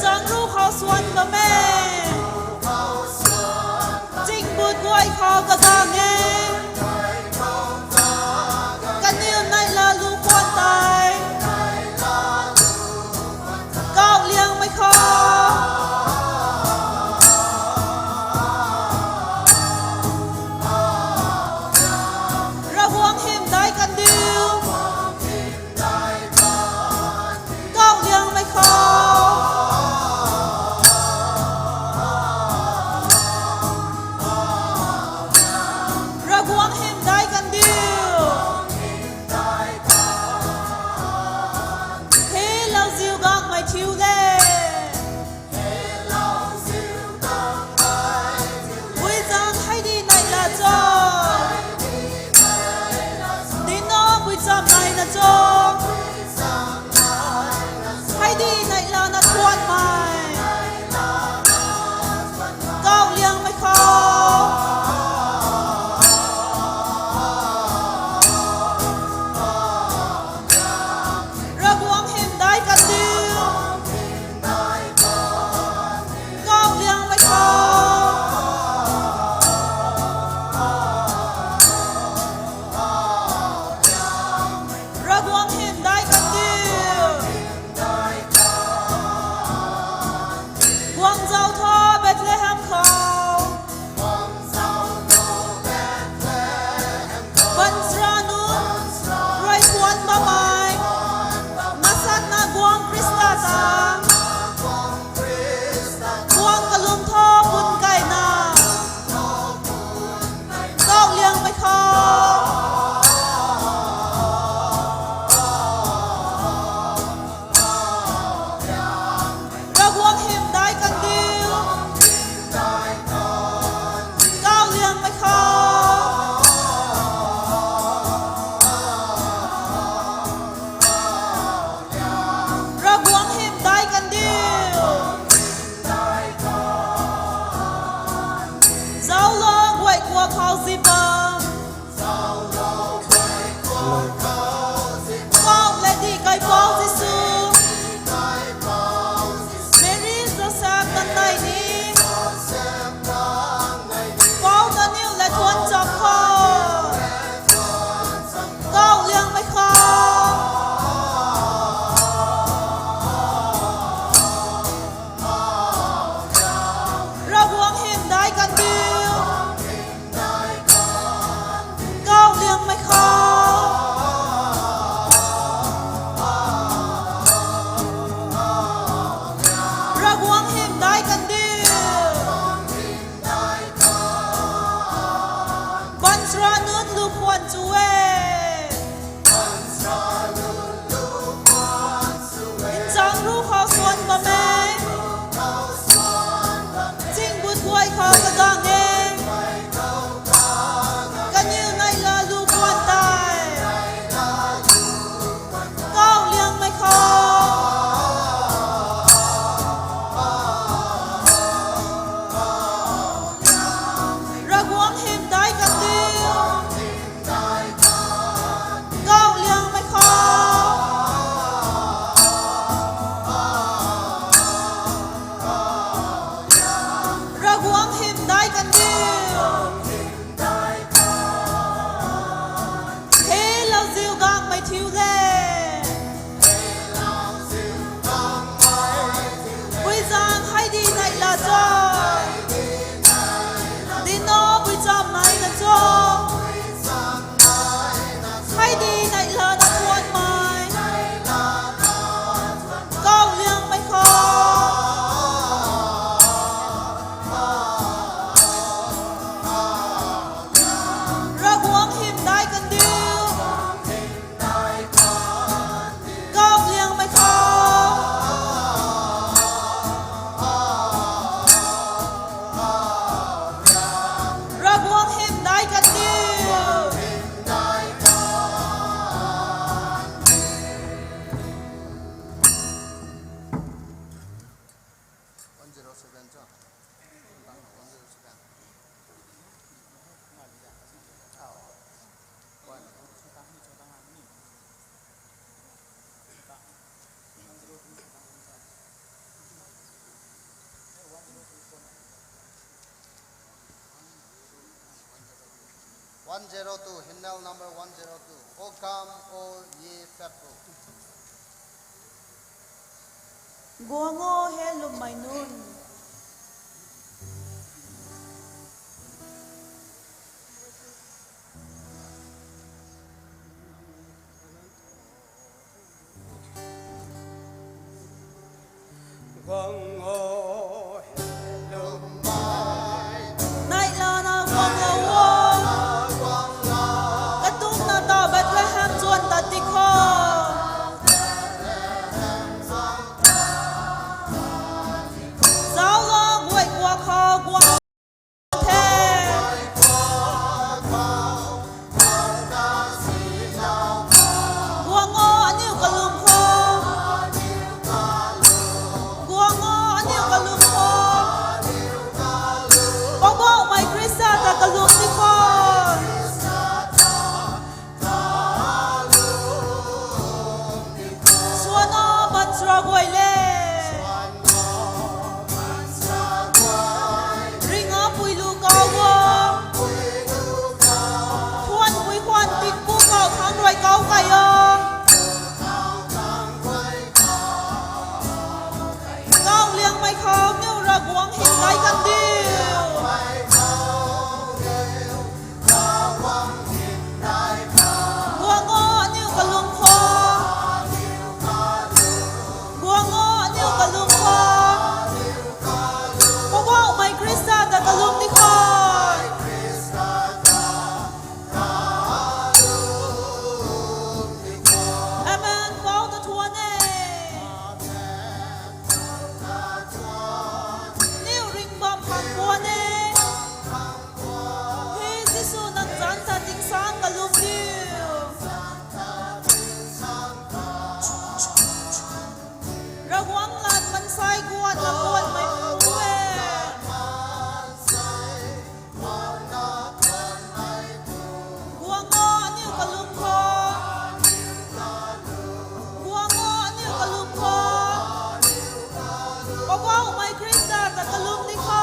chẳng ru khó xuân và mẹ chính bụt quay khó cả ta nghe cái điều này là lu quan tài cao liang mấy khó ra buông hiểm đại căn điều cao liang mấy khó hãy đi này là nó quan mày cao liang mấy khó ra buông hiểm đại căn điều cao liang mấy khó ra buông hiểm đại căn điều quang giao tho Bethlehem khao vẫn ra nun rồi quan ba mai masat na quang Krista ta quang kalum tho bun kai na cao liang mấy khao ra quang hiểm đại căn điều cao liang mấy khó ra quang hiểm đại căn điều giáo lo quậy qua khao di băng cao lên đi cây bao Giêsu Mary Joseph tân này đi bao ta níu lại thuần chọc kho cao liang mấy khó ra buông hiểm đại căn điều cao liang mấy khó ra buông hiểm đại căn điều văn ra nun lu quan chuê in chẳng ru khó xuân và mẹ chính bụt quay khó cả ta nghe cái điều này là lu quan tài cao liang mấy khó ra buông hiểm đại căn điều 102, hymnal number 102. O come, all ye faithful. กัวโง่เฮลุมไม่นุน Nay la na quang la wo Ka tung na ta Bethlehem chuan ta ti kho Zao lo guai qua kho quang the Guang ngo aniu ka lum kho Guang ngo aniu ka lum kho Bobo mai Krista ta ka lum ti kho Suana ban sra guai le Ringa pui lu ka wo Thuan pui khoan tik pu kau thang roi kau kai ong Kau liang mai khao niu ra guang hin kai kan diu Guang ngo aniu ka lum kho Guang ngo aniu ka lum kho Bobo mai Krista ta ka lum ti kho Amen bao ta thua nè Niu ring bom phang bua nè Hi Giêsu nang zan ta ting sang ka lum diu Ra guang lan man sai guan la guan mai pu we Guang ngo aniu ka lum kho Guang ngo aniu ka lum kho Bobo mai Krista ta ka lum ti kho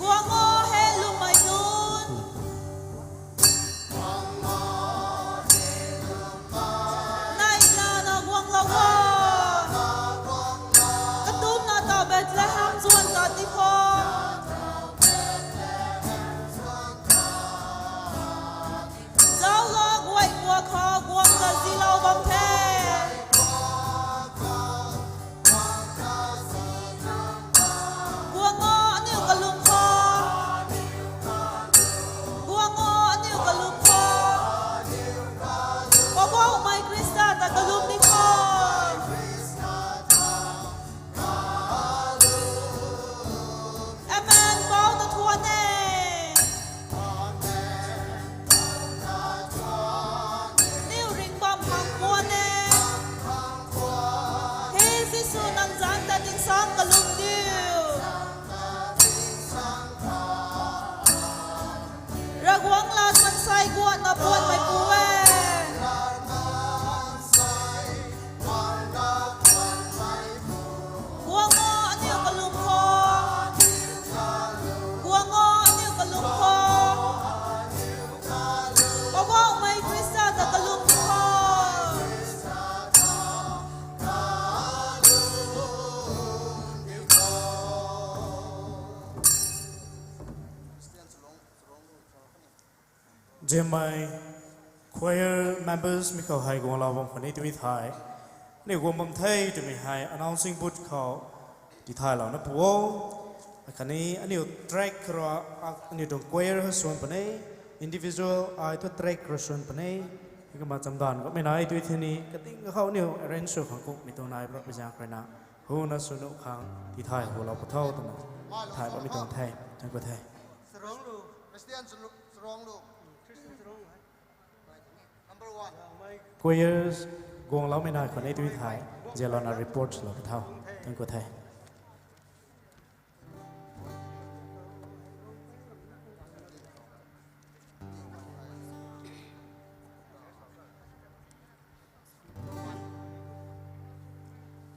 Guang ngo he lum mai nun Nay la na guang la wa Ka tum na ta Bethlehem chuan ta ti kho Zao lo guai qua kho guang ta zi lau bang the Guang ngo aniu ka lum kho Guang ngo aniu ka lum kho Bobo mai Krista ta ka lum ti kho Amen bao ta thua nè Niu ring bom phang bua nè Hi Giêsu nang zan ta ting sang ka lum diu Ra guang lan man sai guan na buan mai pu we Guang ngo aniu ka lum kho Guang ngo aniu ka lum kho Bobo mai Krista ta ka lum ti kho Jemai choir members mi khau hai gong la bom khani tu mi thai ni gom bam thai tu mi hai announcing boot khau ti thai la na puo khani ani track ro ani dong choir ha son pane individual ai to track ro son pane ka ma cham dan ko me nai tu thini ka ting khau ni arrange so khang ko mi to nai pro ja krana hu na sunu khang ti thai ho la pa thau tu na thai ba mi tong thai chang ko thai Serong lu. Christian serong lu. Number 1. choirs gong lau me nai khani tu mi thai jelona report lo pa thau chang ko thai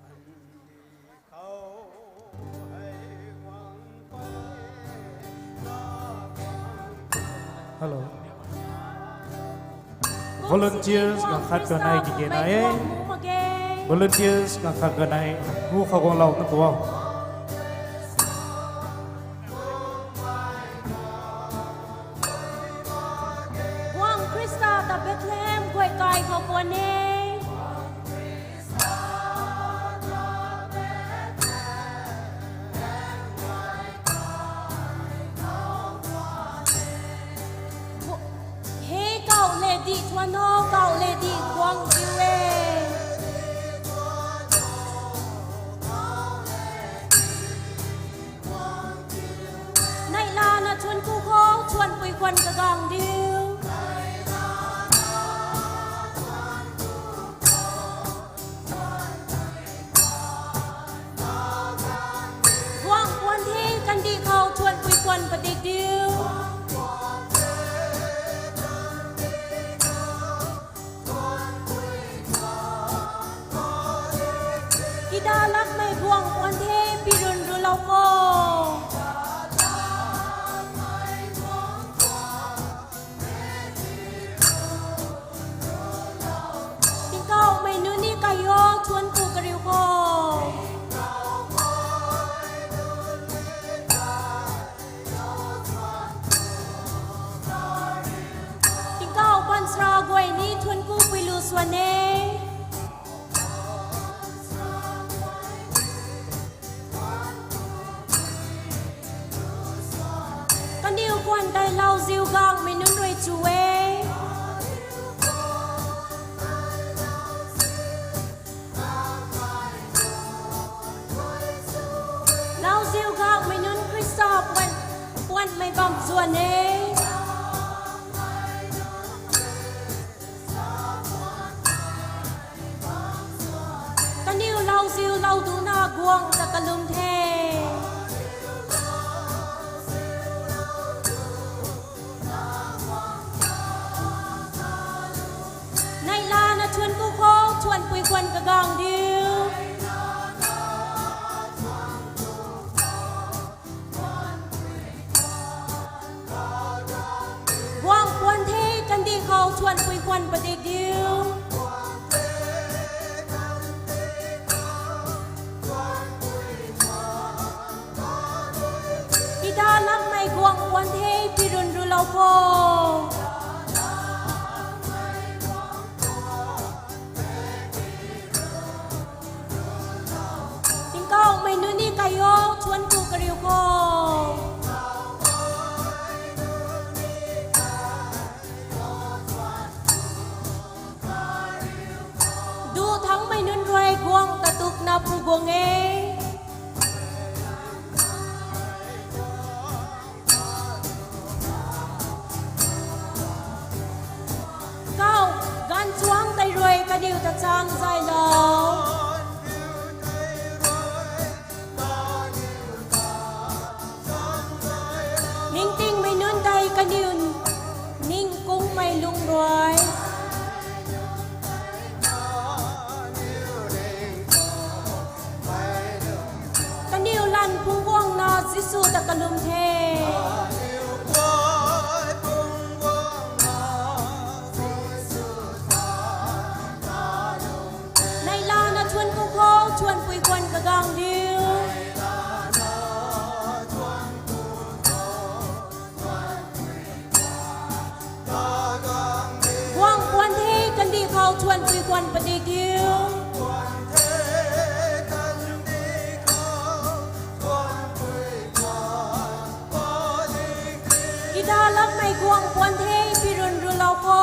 Hãy subscribe cho kênh Ghiền Mì Gõ Để không bỏ lỡ Hello. Volunteers nga khat ka nai ki ke nai. Volunteers nga khat ka nai hu kha gong lau na ko. Wang Krista ta Bethlehem kwai kai kho pon ne Hey cậu lê đi thuần hô cậu lê đi quang chiu ê Này là na thuần cu khô thuần quỳ quần cả gàng điêu Quang quần thi căn đi khâu thuần quỳ quần và đi điêu Kita lak may buang quần thi pirun ru lau ko Ikaw may nuni kayo thuần ku kariu ko Ikaw pansra gway ni thuần ku pilu swane Kan diu kwan dai lau ziu gang may nun rui chuwe Lau ziu gang may nun Krista puan may bam swane Kan diu lau ziu lau du na guang ta kalum the Này là na chuan cu khô chuan quỳ quần cả gàng điêu Quang quần thế căn đi khâu chuan quỳ quần và đi điêu Kita lak may quang quần thế pirun ru lau ko Ikaw may nuni kayo chuan ku kariu ko Du thắng may nun roi guang ta tuk na pu guang e Cao gan chuang tay roi ka diu ta chang zai lo Ninh tinh may nun tay ka diu Ninh cung may lung roi Ka diu lan pung guang na Gisu ta kalum the Này là na chuan cu khô chuan quỳ quần cả gàng điêu Quang quần thế căn đi khâu chuan quỳ quần và đi điêu Kita lak may guang quần thế pirun ru lau ko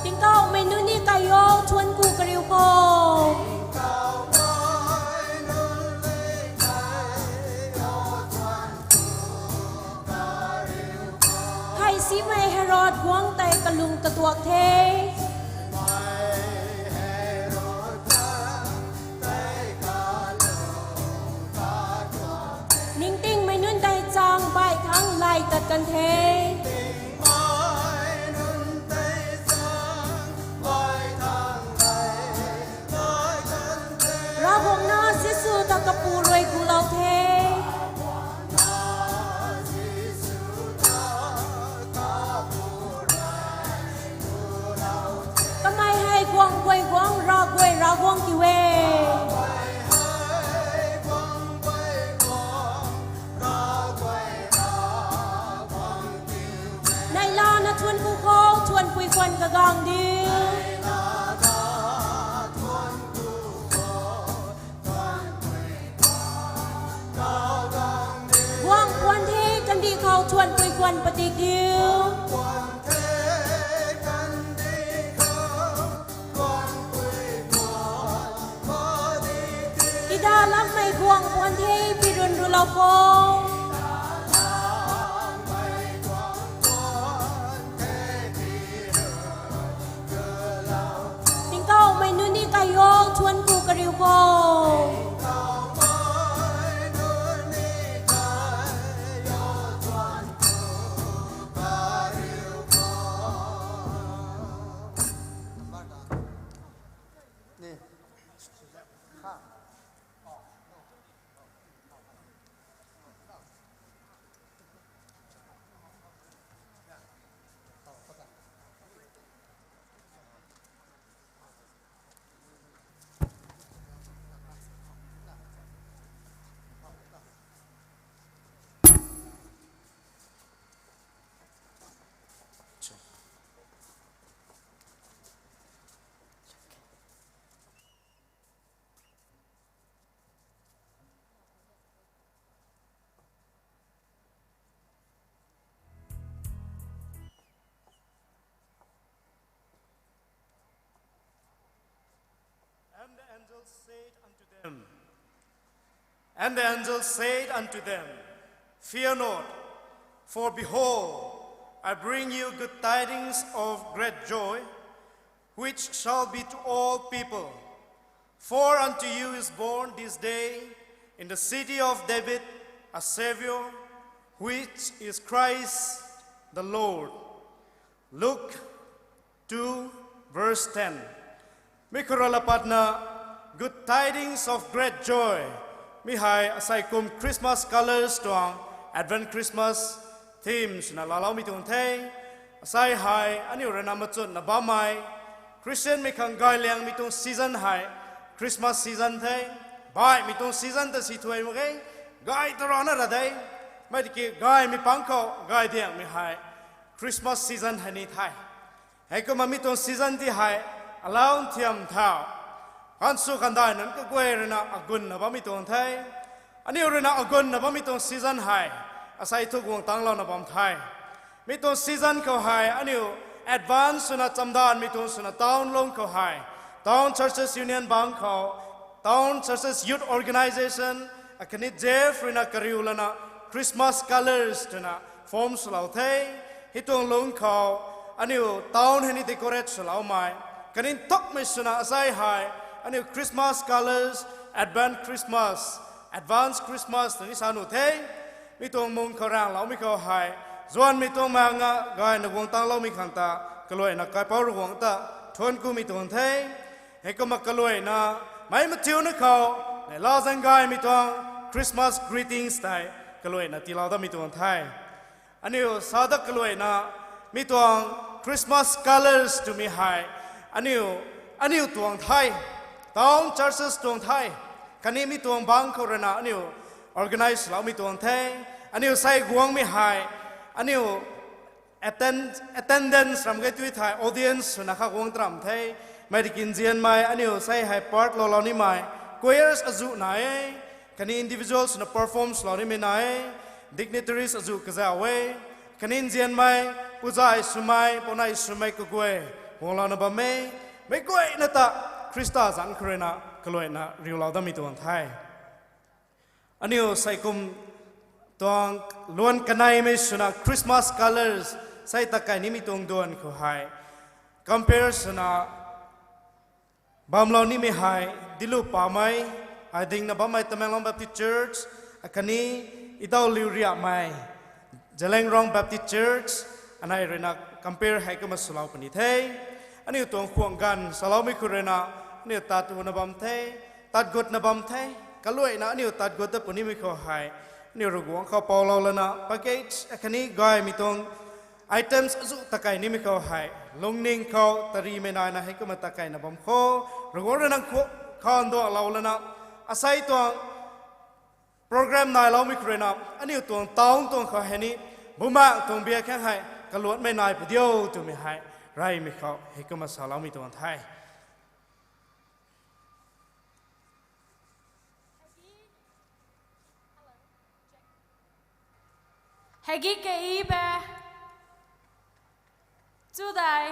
Ikaw may nuni kayo chuan ku kariu ko Hay si may Herod guang tay kalung katuak the Ninh tinh may nun tay chang bai thang lai tat kan the Ra buông na วงกิเวในลานะชวนผู้โคชวนปุยควันกะกองดิวว่างควันเทกันดีเขาชวนปุยควันปฏิกิวอีดาลักไม่ควงควันเทพิรุณรุลาโฟติงเก้าไม่นุนี่กายโยชวนกูกระริวโกนี่ข้า And the angel said unto them, Fear not, for behold, I bring you good tidings of great joy, which shall be to all people. For unto you is born this day in the city of David a Savior, which is Christ the Lord. Luke 2, verse 10. Mikuralapatna, good tidings of great joy. Mihai asaikum Christmas colors tuang Advent Christmas themes na lalaw mitong thay asai hai ani urana machut na bamai Christian mikang gai liang mitong season hai Christmas season thay bai mitong season ta si thuai mo kay gai torona ra dai mai ki gai mi pangko gai diang mi hai Christmas season hani thai hai ko mamitong season ti hai alaw thiam thao kan su kan dai nan ka kwe rena agun na bami tong thai ani rena agun na bami tong season hai asai thu wong tang law na bam thai mi tong season ko hai ani advance na chamdan mi tong suna town long ko hai town churches union bang ko town churches youth organization akani jeff rena kariulana Christmas colors tuna forms law thai hitong long ko ani town hani decorate law mai kanin tok mi suna asai hai ani Christmas colors, Advent Christmas, Advanced Christmas, ni sanu thay, mitong mong karang lau mi kau hai, zuan mitong manga gai na wong tang lau mi khanta, kaloi na kai pau wong ta, thon ku mitong thay, heko makaloi na, mai matiu na kau, na la zang gai mitong Christmas greetings thay, kaloi na tilaw da mitong thay, ani sada kaloi na, mitong Christmas colors to mi hai, ani tuang thay. Town churches tuang thai, kani mi tuang bang ko rena aniu organize lau mi tuang thai, aniu sai guang mi hai, aniu attendance ram gai tui thai audience na kha guang tram thai, mai dikin jian mai aniu sai hai part lo ni mai, choirs azu nai, kani individuals na performs lo ni mi nai, dignitaries azu kazawe, kani jian mai pujai sumai ponai sumai ko gue, wong la na ba me gue na ta Krista zan krena kaloi na riulau da mituan thai aniu saikum tuang luan kanai me suna Christmas colors sai takai ni mitong duan ko hai compare suna bamlau ni me hai dilu pa mai I ding na bamai Tamelong Baptist Church akani idau liuria mai Jalengrong Baptist Church anai rena compare hai ka masulau pani thai aniu tuang khuang gan salau mi kurena ni tat na bam thay tat got na bam thay kaloi na ni tat got ta puni mi ko hai ni ruguang kho pau lo lana package akani gai mitong items azu takai ni mi ko hai longning ko tari me na hai ko ma takai na bom ko rogor na ko khan do laulana asai to program nai lo mi krena ani tuang taung tuang kha heni buma tuang bia khang hai kalot me nai video tu mi hai rai mi kho he ko ma sa lo mi tuang thai Hegi ke ibe today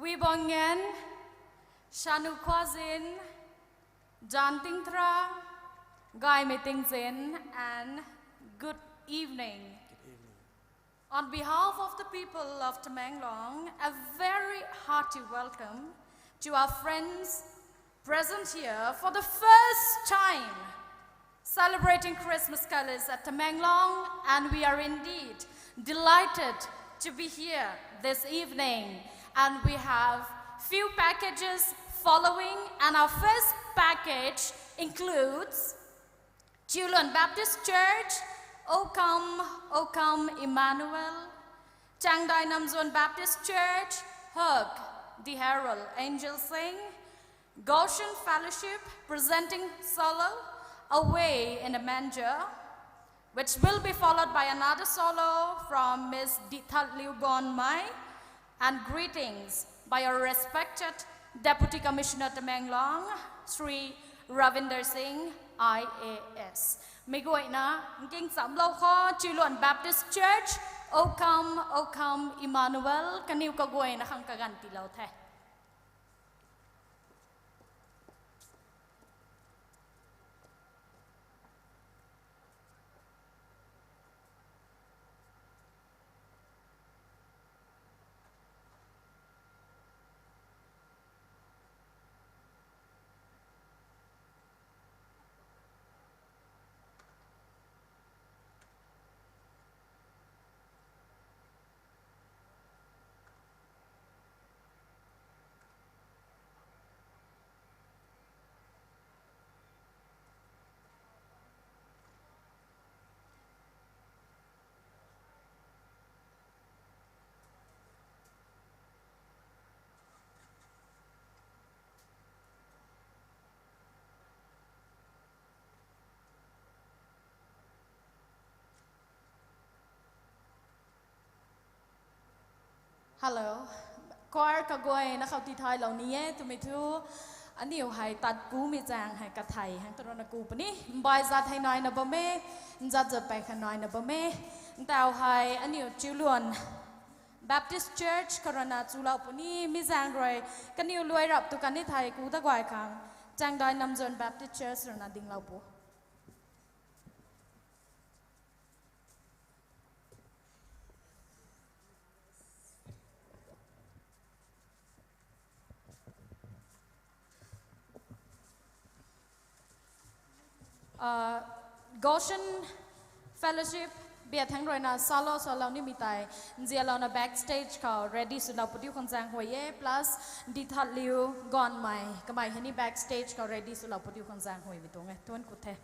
we bongen shanu kwazin janting tra gai meeting zin and good evening. On behalf of the people of Tamenglong, a very hearty welcome to our friends present here for the first time celebrating Christmas colors at Tamenglong, and we are indeed delighted to be here this evening. And we have few packages following, and our first package includes Julon Baptist Church, O Come Emmanuel, Changdai Namzon Baptist Church, Hug, the Herald Angel Sing, Goshen Fellowship presenting solo, Away in a Manger, which will be followed by another solo from Ms. Dithat Liu Bon Mai, and greetings by our respected Deputy Commissioner Tamenglong, Sri Ravinder Singh, IAS. Migoi na ngking sam lo kho Chilon Baptist Church, O Come Emmanuel, kaniu ka goi na khang kaganti lo the. Hello, choir ka goi na khau ti thai lo ni e tu mi thu aniu hai tat ku mi jang hai ka thai hang to na ku pani bai za thai nai na ba me za za pai kha nai na ba me tao hai aniu Chilon Baptist Church korana chulau pani mi jang roi kaniu loi rap tu kan ni thai ku ta gwai khang chang dai Namzon Baptist Church rona ding lau pu. Goshen Fellowship bia thang roi na salo ni mitai njia lo na backstage ka ready su na putiu khon jang hoye plus Dithat Liu Gon Mai kamai hani backstage ka ready su la putiu khon jang hoi bitong e ton kuthe.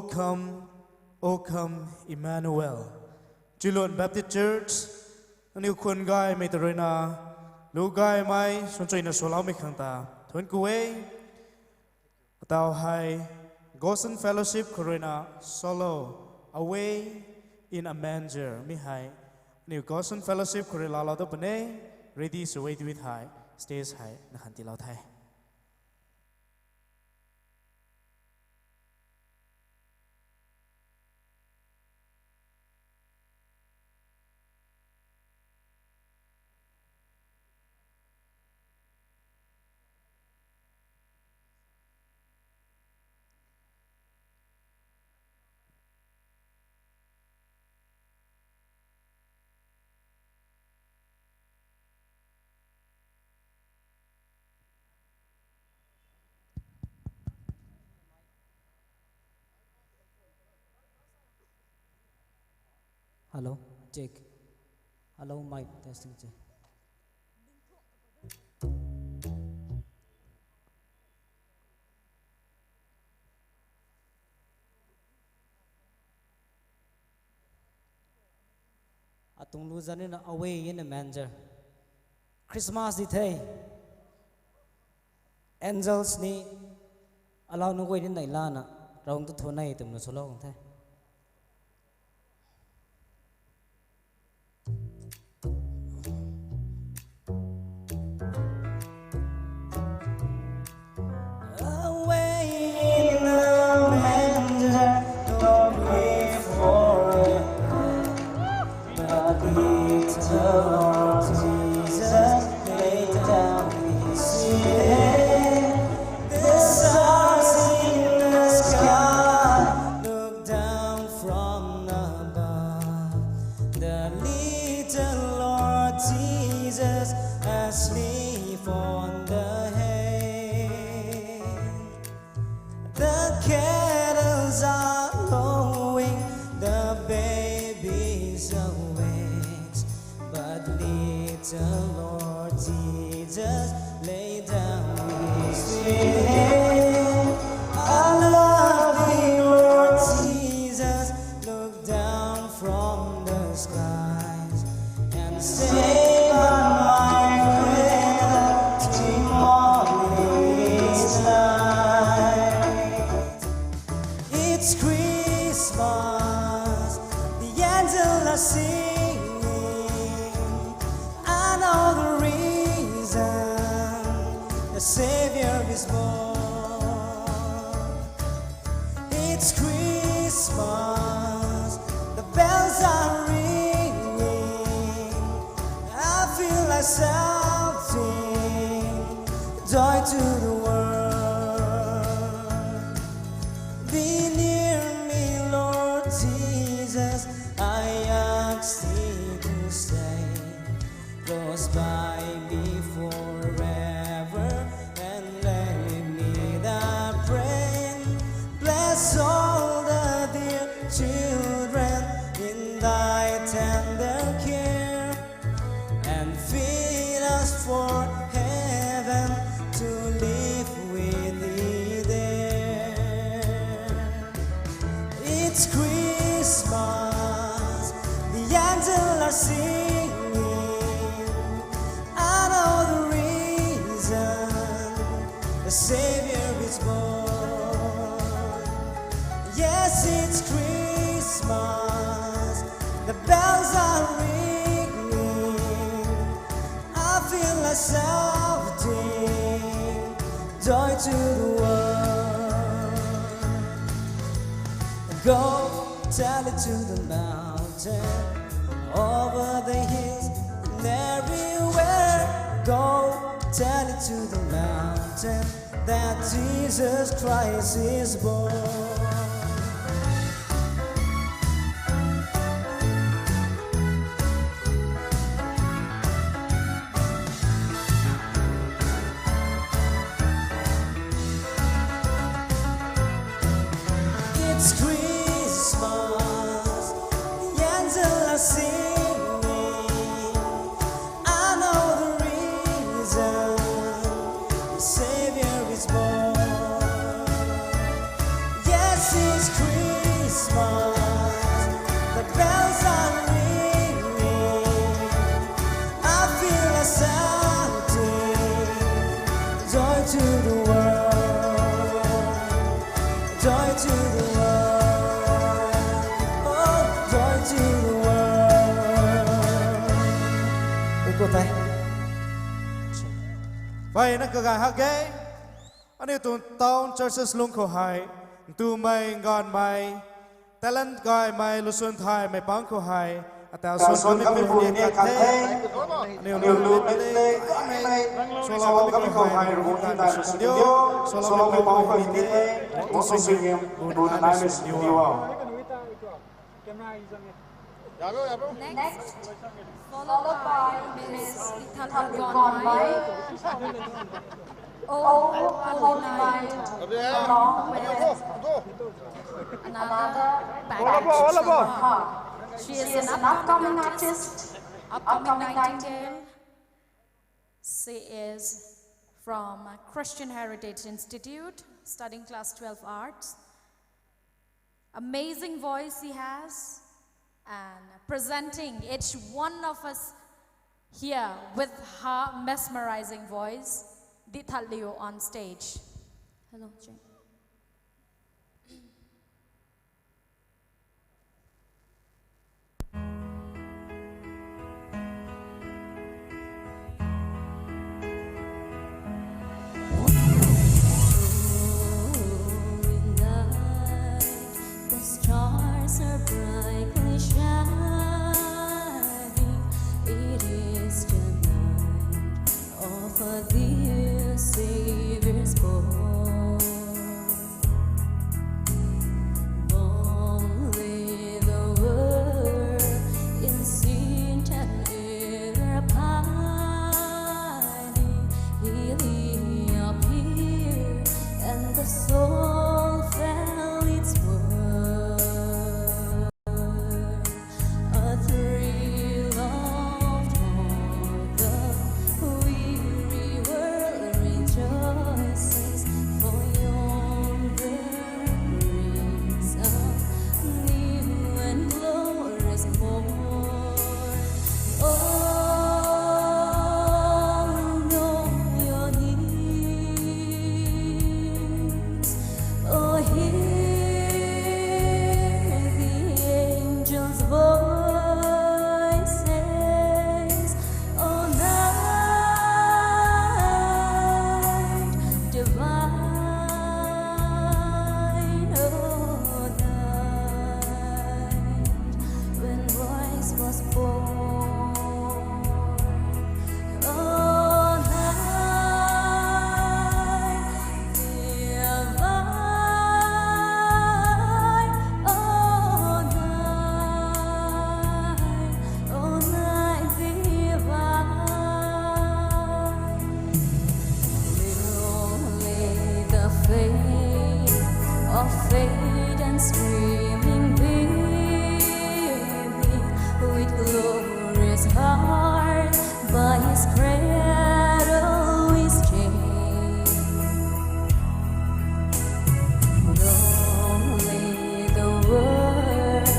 come, O come, Emmanuel. Chilon Baptist Church, Aniu Kun Gai Meterina, Lu Gai Mai, Sunchaina Solau Mikanta, Twin Kuway, Tao Hai, Gosen Fellowship Corona, Solo, Away in a Manger, Mihai, New Gosen Fellowship Corilla Lado Pane, ready to wait with high, stays high, Nahanti Lao Thai. Hello, check. Hello, mic testing check. Atung luzanin away in the manger. Christmas di thay. Angels ni alaw no wait in the ilana. Raung to thonay tum no solo thay. Savior is born. Yes, it's Christmas. Joy to the world, joy to the world, oh, joy to the world. Ê, cô tay. Vậy nó cơ gài hát ghé anh yêu tụi tao churches lung khổ hại tụi mày ngon mày talent gọi mày lu xuân thai mày bắn khổ hại tao xuân có mình buồn nhẹ cả thế anh yêu lu bên đây mày số lo có mình khổ hại rồi cũng đang studio số lo mình bắn khổ hại một số sự nghiệp buồn anh em studio Next, followed by Miss Ithalia Gonmai. Oh, Holy Night, along with another baggage from her. She is an upcoming artist, upcoming Nightingale. She is from Christian Heritage Institute, studying class 12 arts. Amazing voice he has, and presenting each one of us here with her mesmerizing voice, Dithalio on stage. Hello, Jane. The stars are brightly shining. It is the night of a dear Savior's born. Only the world in sin and error pining. He appeared, and the soul felt its worth. A thrill of joy, the weary world rejoices, for yonder brings a new and glorious morn. Oh, know your needs. Oh, hear the angels' voices. Oh, night divine. Oh, night when voice was born. Oh, night divine. Oh, night divine. Only the fate of fate and streaming baby with glorious heart by his cradle is chained. Only the world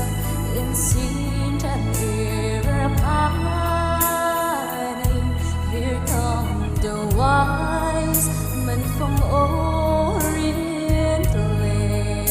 in sin and error pining. Here come the wise men from Orient land.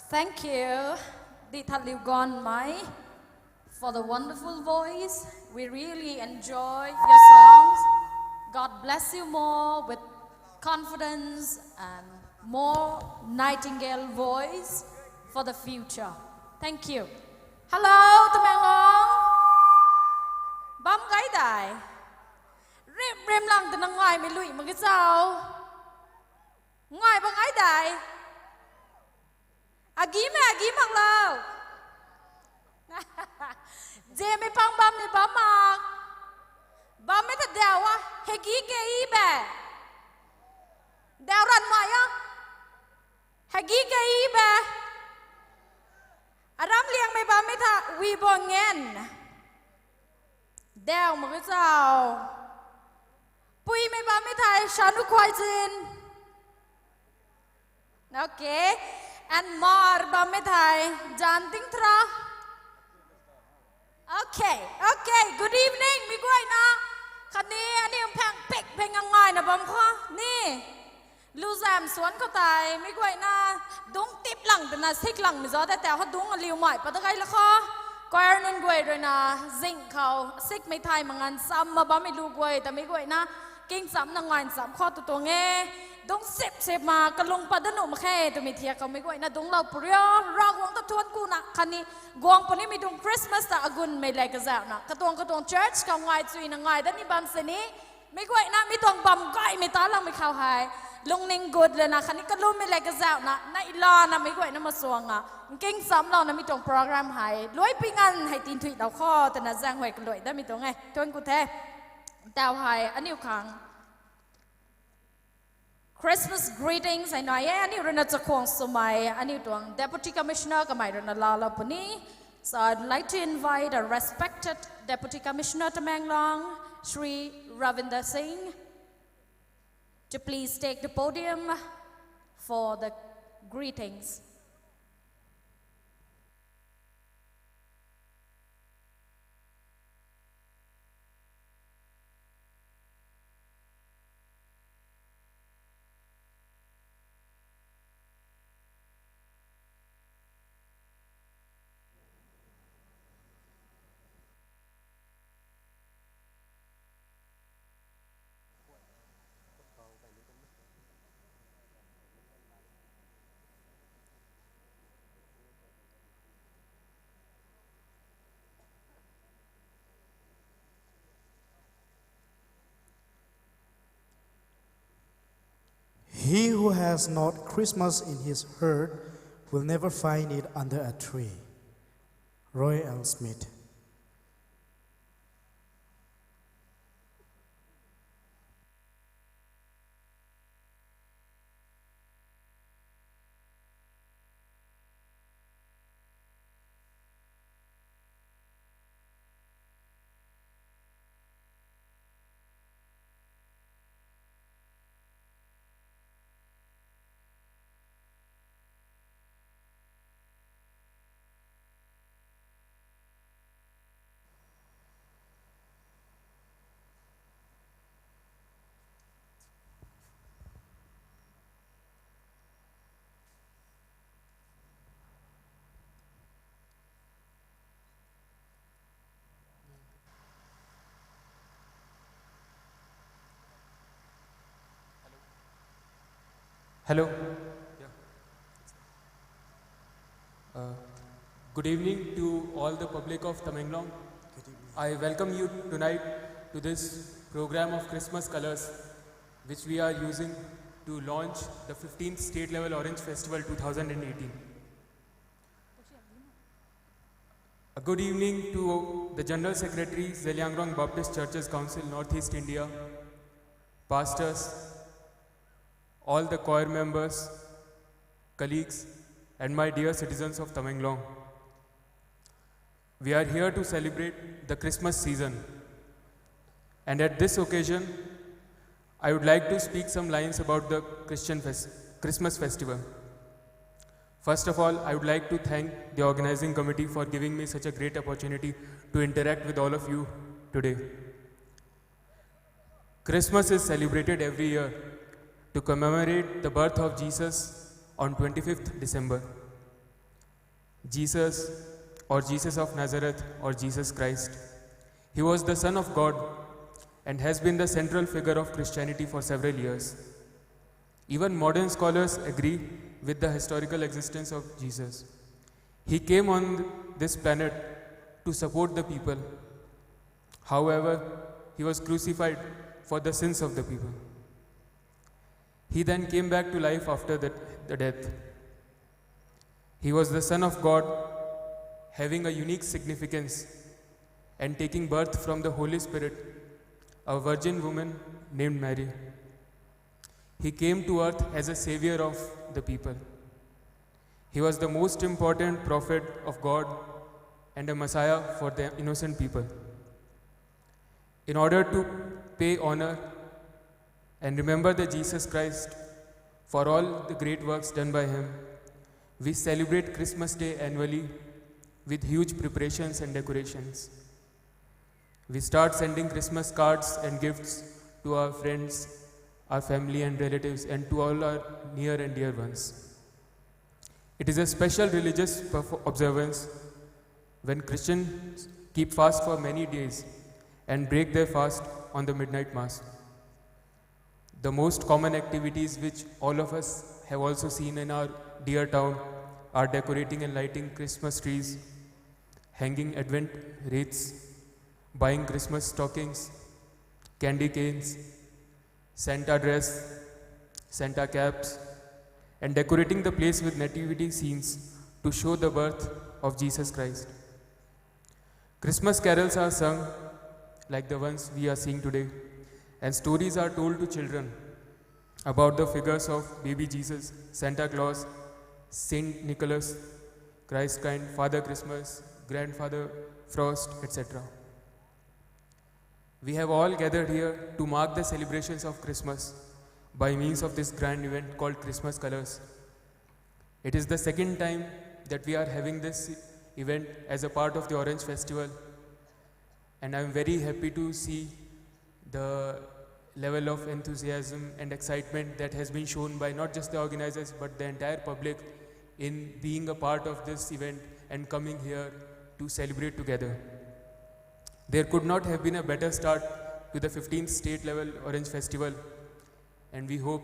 Thank you, Ditha Liugon Mai, for the wonderful voice. We really enjoy your songs. God bless you more with confidence and more nightingale voice for the future. Thank you. Hello, Tamanglong. Bam gai dai. Rem lang ta ngai mai lui ma cái sao. Ngai ba gai dai. Agi mang lao. Je me pang bam ni bam mak. Bam me ta đèo à. Hegi ke i bè. Đèo răn mai á. Hegi ke i bè. Aram liang me bam me ta we bo ngen. Đèo một cái sao. Pui me bam me ta shanu khoai jin. Okay. And more bam me thai jan ting tra. Okay, good evening, mi guai na. Khani ani phang pek pheng ngai na bam kha. Ni. Lu zam suan ko tai mi guai na. Dung tip lang na sik lang mi zo ta ta ha dung liu mai pa ta gai la kha. Choir nun guai rồi na zing khao sik me thai mangan sam ma bam mi lu guai ta mi guai na. King sam na ngai sam kho tu to nge. Dong sip ma kalung pa danu ma khe tu mi thia ka mi guai na dong lau prio ra guang ta tuan ku na khani guang pa ni mi dong Christmas ta agun me lai ka za na ka tong church ka ngai chui na ngai da ni bam se ni mi guai na mi tong bam gai mi ta lang mi khao hai lung ning good le na khani ka lu me lai ka za na ila na mi guai na ma suanga king sam lo na mi tong program hai loi pingan hai tin thui dau kho ta na jang hoi ka loi da mi tong ai tuan ku the tao hai aniu khang Christmas greetings. I know I ani runa chakwang sumai ani tuang Deputy Commissioner kamai runa lala puni. So I'd like to invite a respected Deputy Commissioner Tamanglong, Shri Ravinder Singh, to please take the podium for the greetings. He who has not Christmas in his heart will never find it under a tree. Roy L. Smith. Hello. Good evening to all the public of Tamanglong. I welcome you tonight to this program of Christmas Colors, which we are using to launch the 15th State Level Orange Festival 2018. A good evening to the General Secretary, Zeliangrong Baptist Churches Council, Northeast India, pastors, all the choir members, colleagues, and my dear citizens of Tamanglong. We are here to celebrate the Christmas season. And at this occasion, I would like to speak some lines about the Christmas festival. First of all, I would like to thank the organizing committee for giving me such a great opportunity to interact with all of you today. Christmas is celebrated every year to commemorate the birth of Jesus on 25th December. Jesus or Jesus of Nazareth or Jesus Christ. He was the Son of God and has been the central figure of Christianity for several years. Even modern scholars agree with the historical existence of Jesus. He came on this planet to support the people. However, he was crucified for the sins of the people. He then came back to life after the death. He was the Son of God, having a unique significance and taking birth from the Holy Spirit, a virgin woman named Mary. He came to earth as a savior of the people. He was the most important prophet of God and a Messiah for the innocent people. In order to pay honor and remember the Jesus Christ for all the great works done by him, we celebrate Christmas Day annually with huge preparations and decorations. We start sending Christmas cards and gifts to our friends, our family and relatives, and to all our near and dear ones. It is a special religious observance when Christians keep fast for many days and break their fast on the midnight mass. The most common activities which all of us have also seen in our dear town are decorating and lighting Christmas trees, hanging Advent wreaths, buying Christmas stockings, candy canes, Santa dress, Santa caps, and decorating the place with nativity scenes to show the birth of Jesus Christ. Christmas carols are sung like the ones we are seeing today, and stories are told to children about the figures of baby Jesus, Santa Claus, Saint Nicholas, Christ kind, Father Christmas, Grandfather Frost, etc. We have all gathered here to mark the celebrations of Christmas by means of this grand event called Christmas Colors. It is the second time that we are having this event as a part of the Orange Festival, and I am very happy to see the level of enthusiasm and excitement that has been shown by not just the organizers but the entire public in being a part of this event and coming here to celebrate together. There could not have been a better start to the 15th state level Orange Festival, and we hope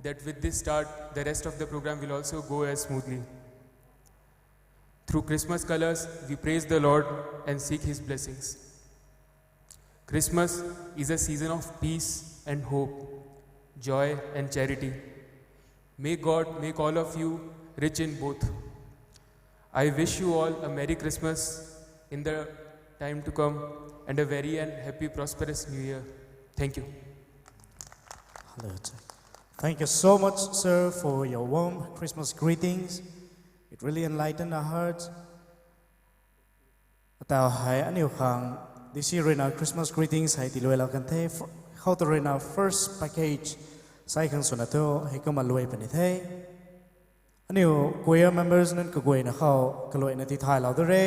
that with this start, the rest of the program will also go as smoothly. Through Christmas colors, we praise the Lord and seek His blessings. Christmas is a season of peace and hope, joy and charity. May God make all of you rich in both. I wish you all a Merry Christmas in the time to come and a very and happy prosperous New Year. Thank you. Thank you so much, sir, for your warm Christmas greetings. It really enlightened our hearts. Tao hai aniu khang this year in our Christmas greetings hai ti loela kan the how to in our first package sai khang sonato hai ko maloi pani the aniu choir members nan ko goi na khao kaloi na ti thai lao re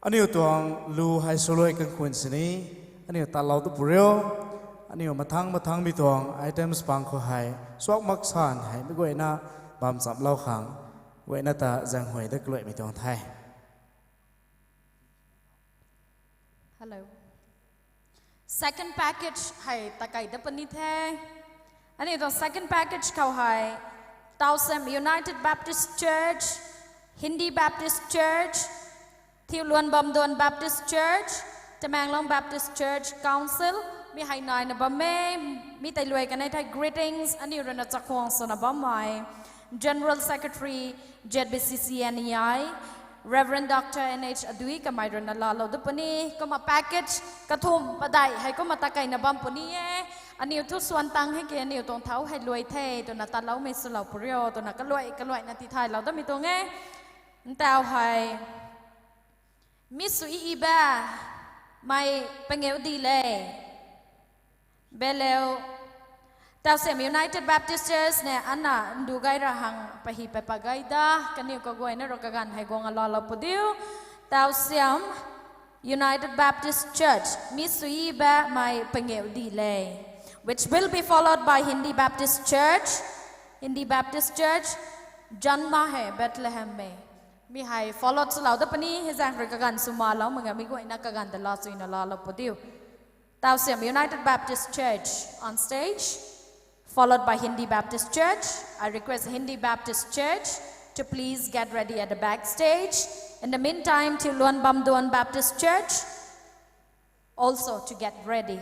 aniu tuang lu hai soloi kan kun sini aniu ta lao tu puryo aniu mathang mi tuang items pang kho hai swak mak san hai mi goi na bam sam lao khang goi na ta jang hoi da kloi mi tuang thai. Hello. Second package hai takai da pani the. Ani the second package kau hai Tausem United Baptist Church, Hindi Baptist Church, Thiu Luan Bam Duan Baptist Church, Tamanglong Baptist Church Council, mi hai nai na ba me, mi tai luai kan ai thai greetings, ani rana chakwang so na ba mai. General Secretary JBCCNEI, Reverend Dr. N.H. Adui kamay rana lalo da pani, kama package kathum padai hai ko matakai na bam pani e. Ani tu suan tang hai ke ani tong thau hai luai the to na ta lau me su lau puryo to na kaloi na ti thai lau da mi tong e. Ntao hai misu I ba mai pengeu di le beleu Tausem United Baptist Church ne ana ndugai rahang pahi papagai da kani ko goi na rokagan hai gong ala pudiu Tausem United Baptist Church misu ba mai pengeu di le, which will be followed by Hindi Baptist Church, Janma hai Bethlehem mein. mi hai followed so lauda pani hezang rekagan suma law mga mi ko ina kagan da la so ina la podiu Tausiam United Baptist Church on stage, followed by Hindi Baptist Church. I request Hindi Baptist Church to please get ready at the backstage. In the meantime, Tiluan Bamduan Baptist Church also to get ready.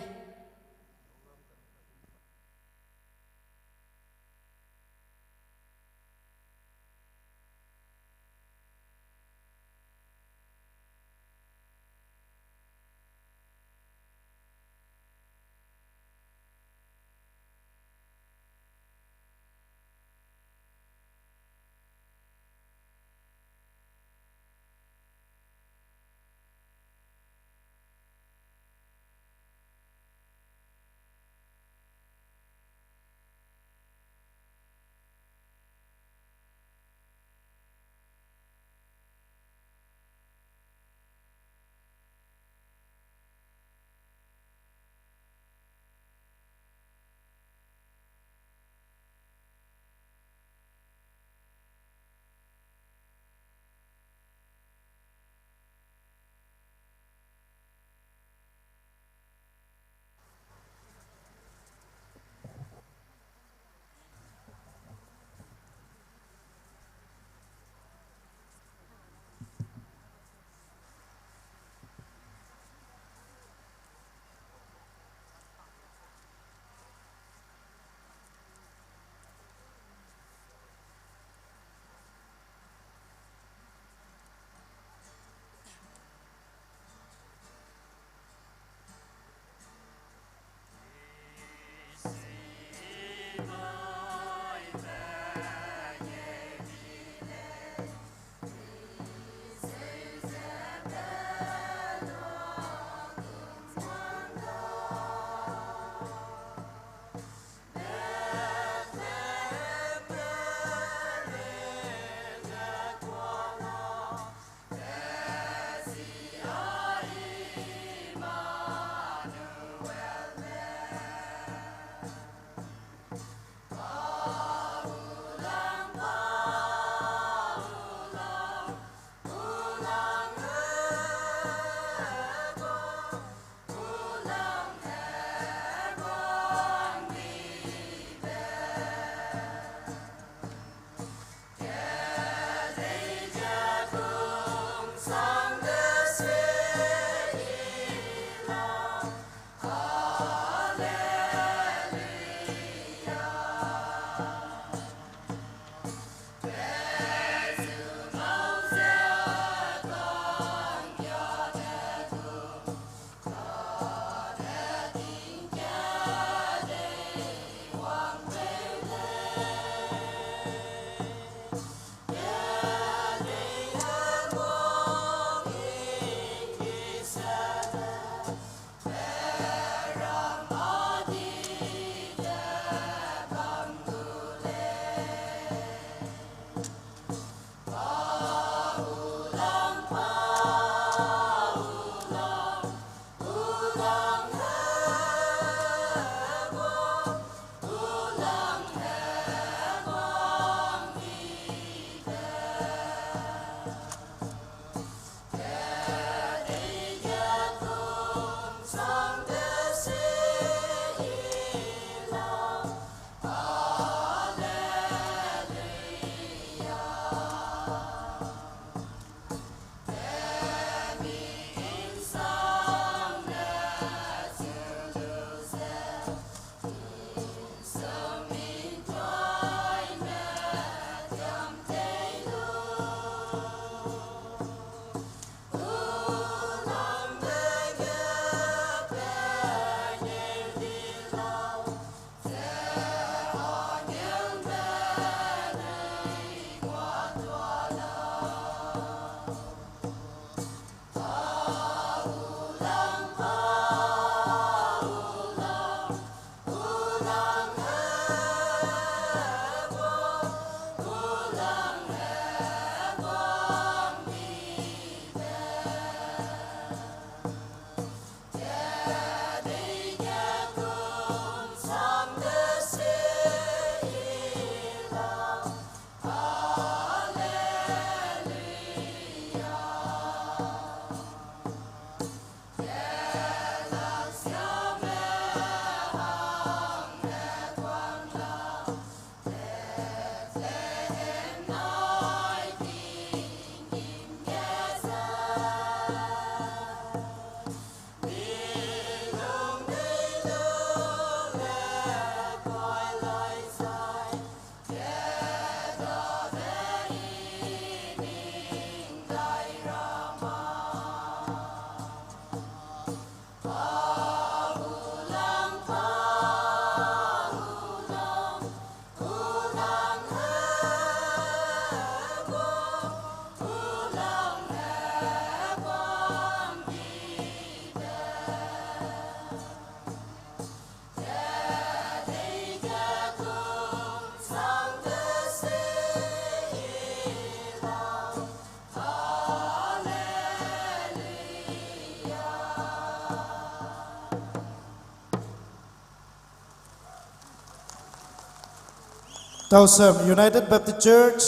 Tausam United Baptist Church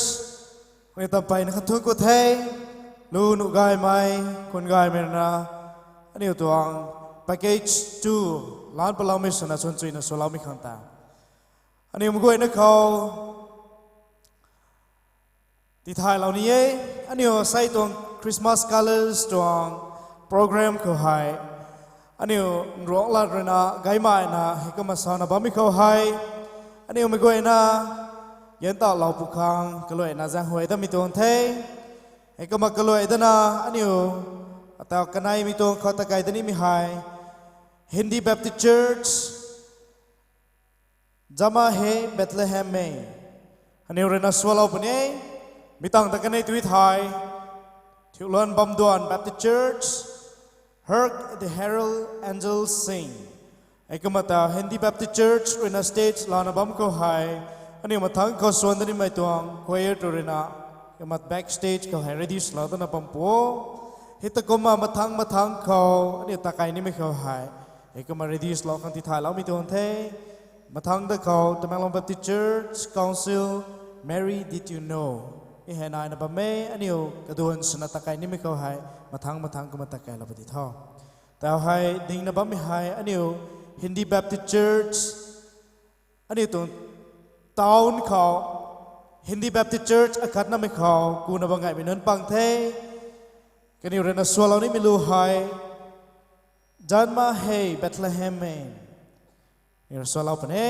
Người ta phải khăn thương của thầy Lưu nụ gai mai Con gai mẹ na Anh yêu tuang Package 2 Lan pa lau mission na xuân truy na số lau mi khăn ta Anh yêu mgui na khâu Ti thai lau ni ye Anh yêu say tuang Christmas colors tuang Program ko hai Anh yêu ruộng lát rồi na Gai mai na Hika masana ba mi khâu hai Anh yêu mgui na Yan tạo lau pu khang Kaloi na giang huay ta mi tuang thay Hika ma kaloi ta na Anh yêu Tao kanay mi tuang khao ta kai ta ni mi hai Hindi Baptist Church Jama he Bethlehem me Anh yêu rena swallow pu ni Mitang ta kanay tuit hai Thiệu luan bam duan Baptist Church Hark the herald angels sing Hika ma ta Hindi Baptist Church Rena stage lana bam ko hai Anh yêu ma thang khao suan ta ni mai tuang Choir to rena Kamat backstage ko hai ready sla ta na bam po Hita ko ma thang khao Anh yêu ta kai ni mi khao hai Hika ma ready sla khang ti thai lau mi tuang thay Mathang da khao Tamanglong Baptist Church Council Mary did you know Ihe nai na ba me Anh yêu kaduan sana ta kai ni mi khao hai Mathang ko ma ta kai la ba ti thao Tao hai ding na ba mi hai Anh yêu Hindi Baptist Church Anh yêu tuang Town khao Hindi Baptist Church akhat na mi khao Ku na ba ngai mi nun pang thay Kan yêu rena swallow ni mi lu hai Janma hey Bethlehem me Yêu swallow pa ni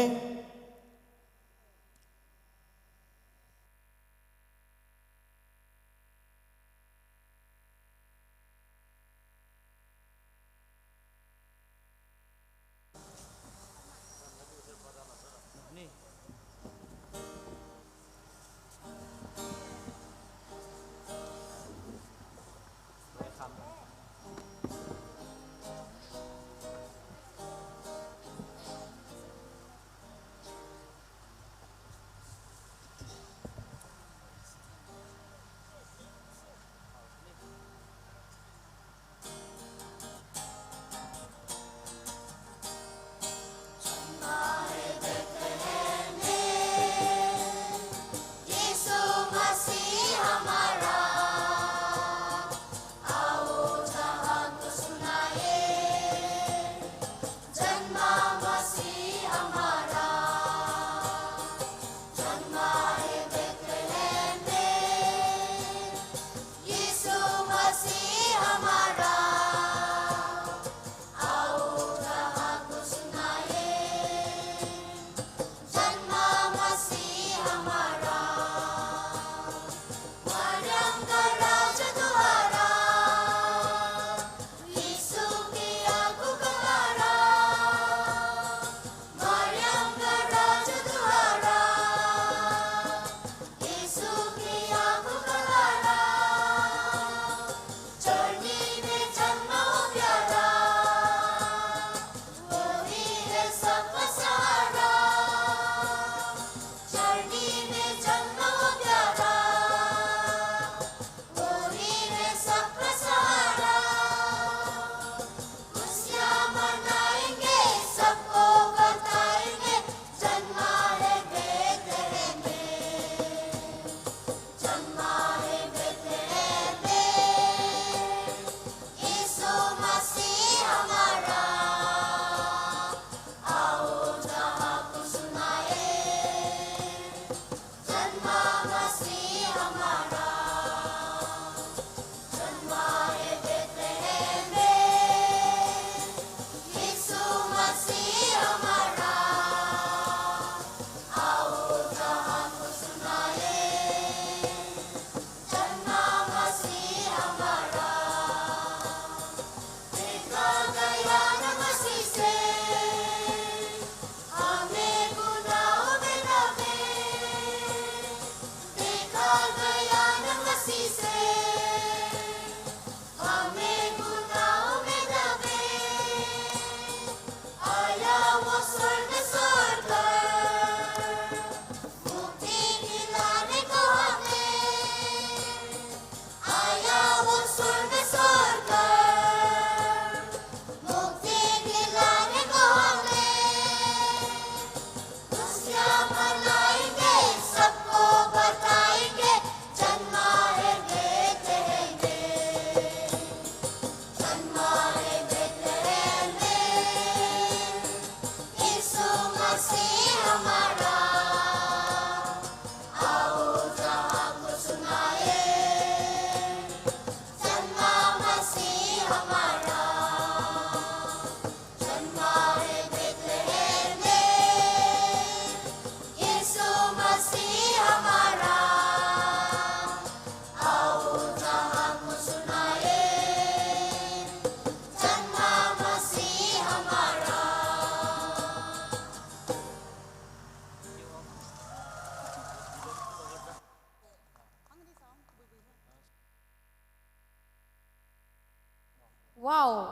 Wow.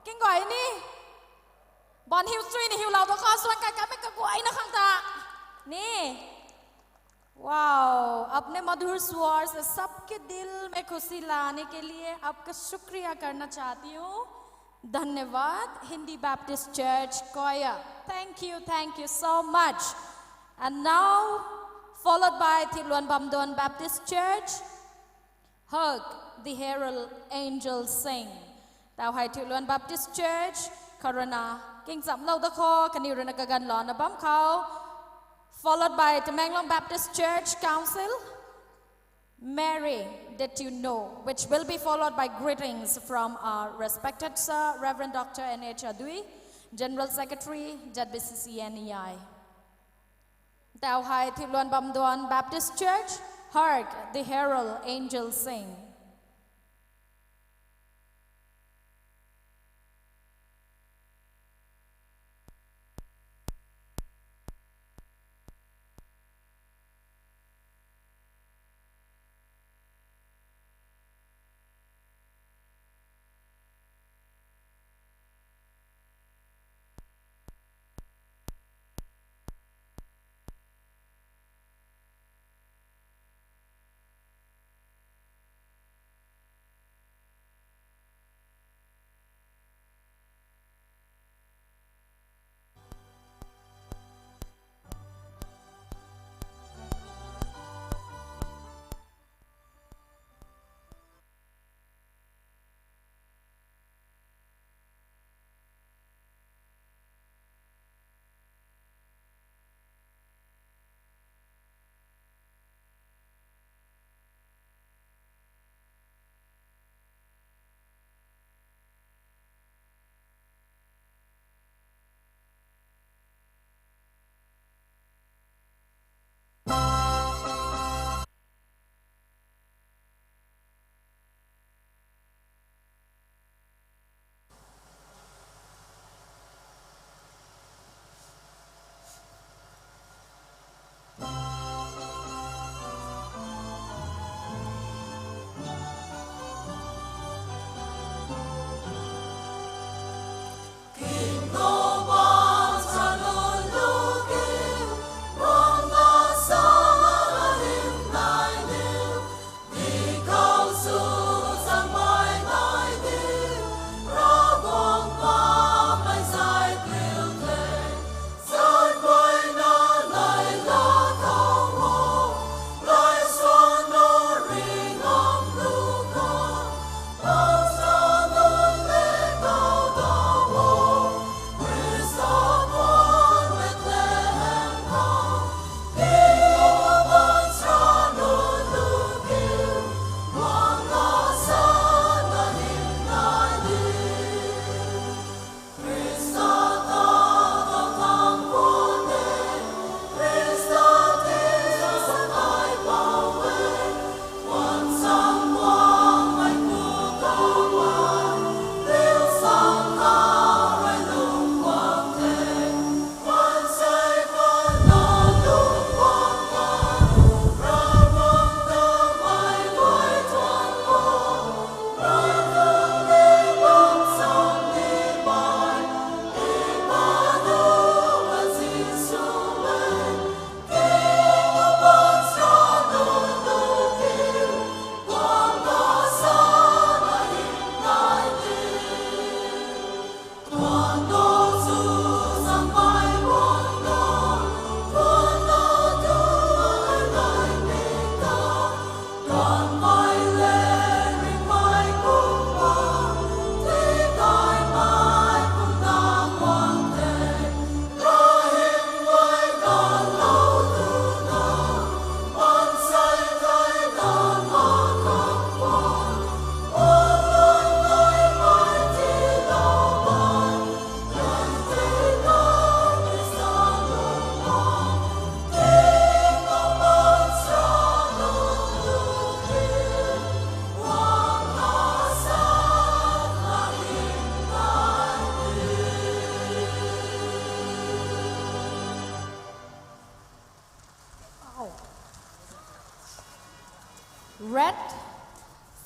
Kinh gọi ni. Bọn hiu suy ni hiu lao đó khó xoay cái mấy cái gọi nó không ta. Ni. Wow. अपने मधुर स्वर से सबके दिल में खुशी लाने के लिए आपका शुक्रिया करना चाहती हूँ. धन्यवाद हिंदी बैप्टिस्ट चर्च कोया. Thank you so much. And now followed by Thiluan Bamdon Baptist Church, Hug the Herald Angels Sing. Tao hai Thiluan Baptist Church, Karana King Sam Lo Da Kho Kanirana Gagan Lona Bam Khao, followed by Temenglong Baptist Church Council, Mary that you know, which will be followed by greetings from our respected Sir Reverend Dr. N.H. Adui, General Secretary, ZBCCNEI. Tao hai Thiluan Bamdon Baptist Church, Hark the Herald Angels Sing. Red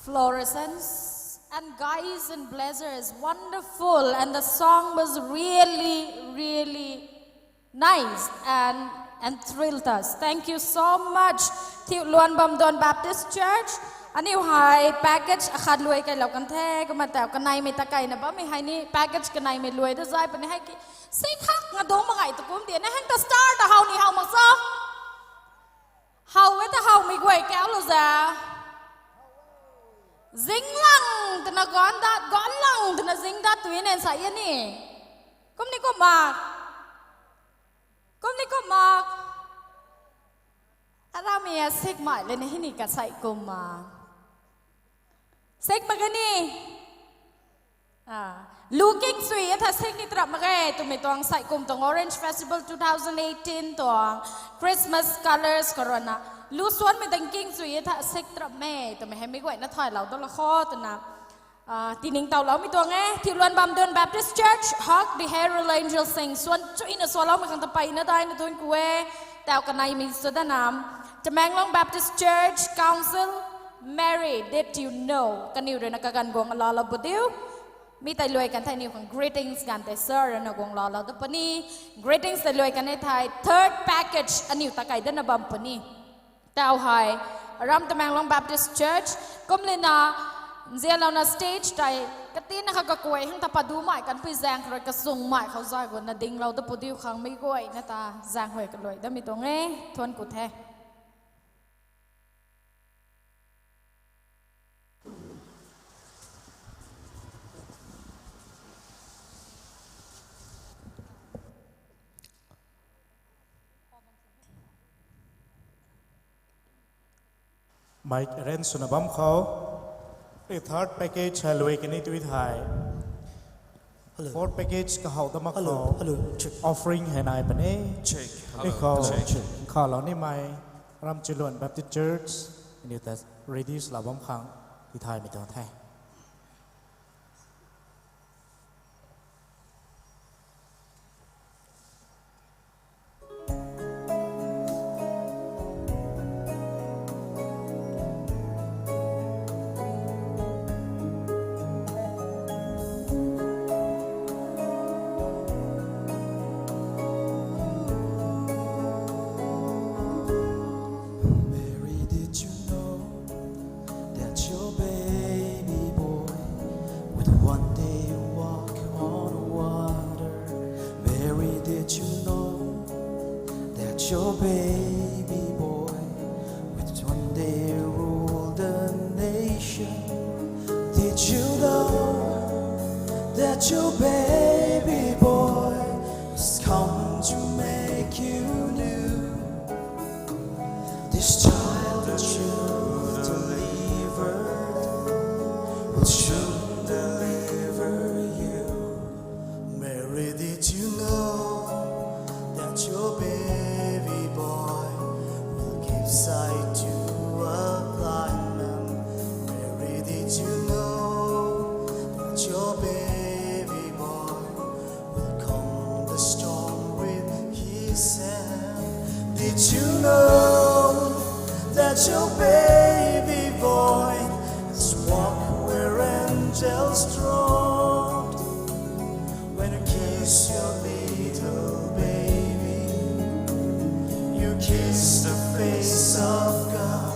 fluorescence and guys in blazers, wonderful, and the song was really nice and thrilled us. Thank you so much to Luan Bamdon Baptist Church. Ani hai package akhad luai kai lau kan the ka mata ka nai me ta kai na ba mi hai ni package ka nai me luai da zai pa ni hai ki sei thak nga do ma ngai ta kum dia na hang ta start ta hau ni hau ma so hau we ta hau mi gwai kéo lo za zing lang ta na gon lang ta na zing da tu nen sai ya ni kum ni ko ma ara mi ya sik mai le ni ni ka sai kum ma Sek magani. Looking sweet ha sek ni trap magay tumi tuang sai kum tong Orange Festival 2018 tuang Christmas colors corona. Luswan mi thinking sweet ha sek trap me tumi hemi gwai na thai lau to la kho to na. Tining tau lau mi tuang Thi Luan Bamdon Baptist Church Hawk the Herald Angel sing swan chui na swalau mi kang tapai na dai na tuan kuwe tau kanai mi sudanam. Temenglong Baptist Church Council Mary, did you know? Kaniu rin nakagan gong alala budiw? Mi tay luay kan tay niyo kang greetings kan tay sir na gong lala do pani. Greetings tay luay kan tay third package aniu takay dan na bam pani. Tao hai Aram Temenglong Baptist Church kumlina zia na stage tay katin nakagakuway hang tapadumay kan pi zang kray kasung mai khao zai gon na ding law do budiw khang mi goy na ta zang hoy kan luay da mi tong thon ku the. Mike Ren Sunabam Khao, the third package Halway Kini to it high. Fourth package Kahau the Makao, offering Hanai Bane, check, Kaloni Mai, Ram Chilun Baptist Church, and it has ready Slabam Kang, the time it don't have. Your baby boy would one day rule the nation. Did you know that your baby boy has come to make you new? This child that you delivered will soon deliver you. Mary, did you know that your baby sight to a blind man? Mary, did you know that your baby boy will calm the storm with his hand? Did you know that your baby boy has walked where angels trod? When you kiss your little baby, you kiss the face of God.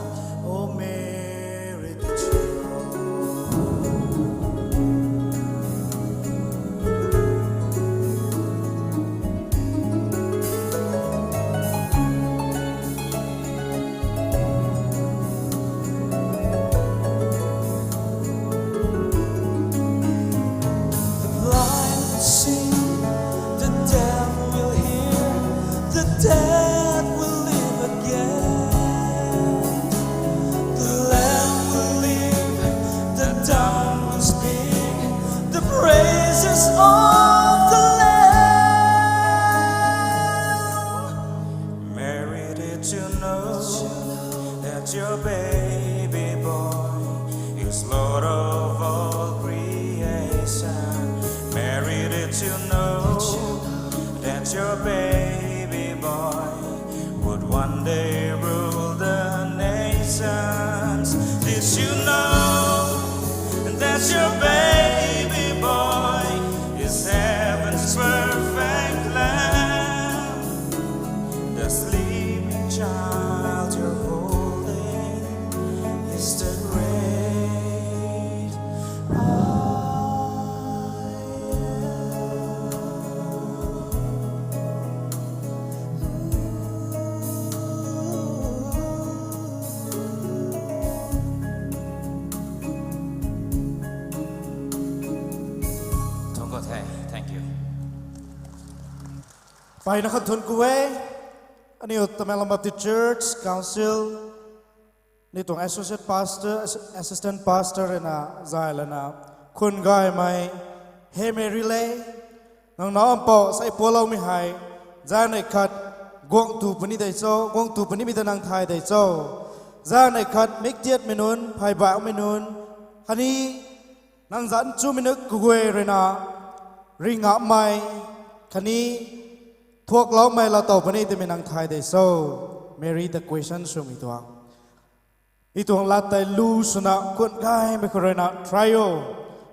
Oh, Mary, did you The blind will see, the deaf will hear, the dead will live again. The lamb will live, the dumb will speak, the praises of the Lamb. Mary, did you know that your baby boy is Lord of all creation? Mary, did you know that your baby boy would one day rule the nations? Did you know that your ไปนะครับทุนกูเว้อันนี้อุตมะลำบับที่ Church Council นี่ตรง Associate Pastor Assistant Pastor นะใจแล้วนะคุณกายไหมเฮเมริเล่น้องๆปอใส่ปัวเราไม่หายจาในขัดกวงตูปนิได้โจกวงตูปนิมีแต่นางไทยได้โจจาในขัดมิกเจียดเมนุนภายบ่าวเมนุนฮันนี้นางจันจูมินึกกุเวเรนะริงะไม่คันนี้ทวกเราไม่เราต่อปนิแต่เมนางไทยได้โจ Mary the question ชุมิตัวอีตัวลาไตลูสนะคนกายไม่เคยนะ trial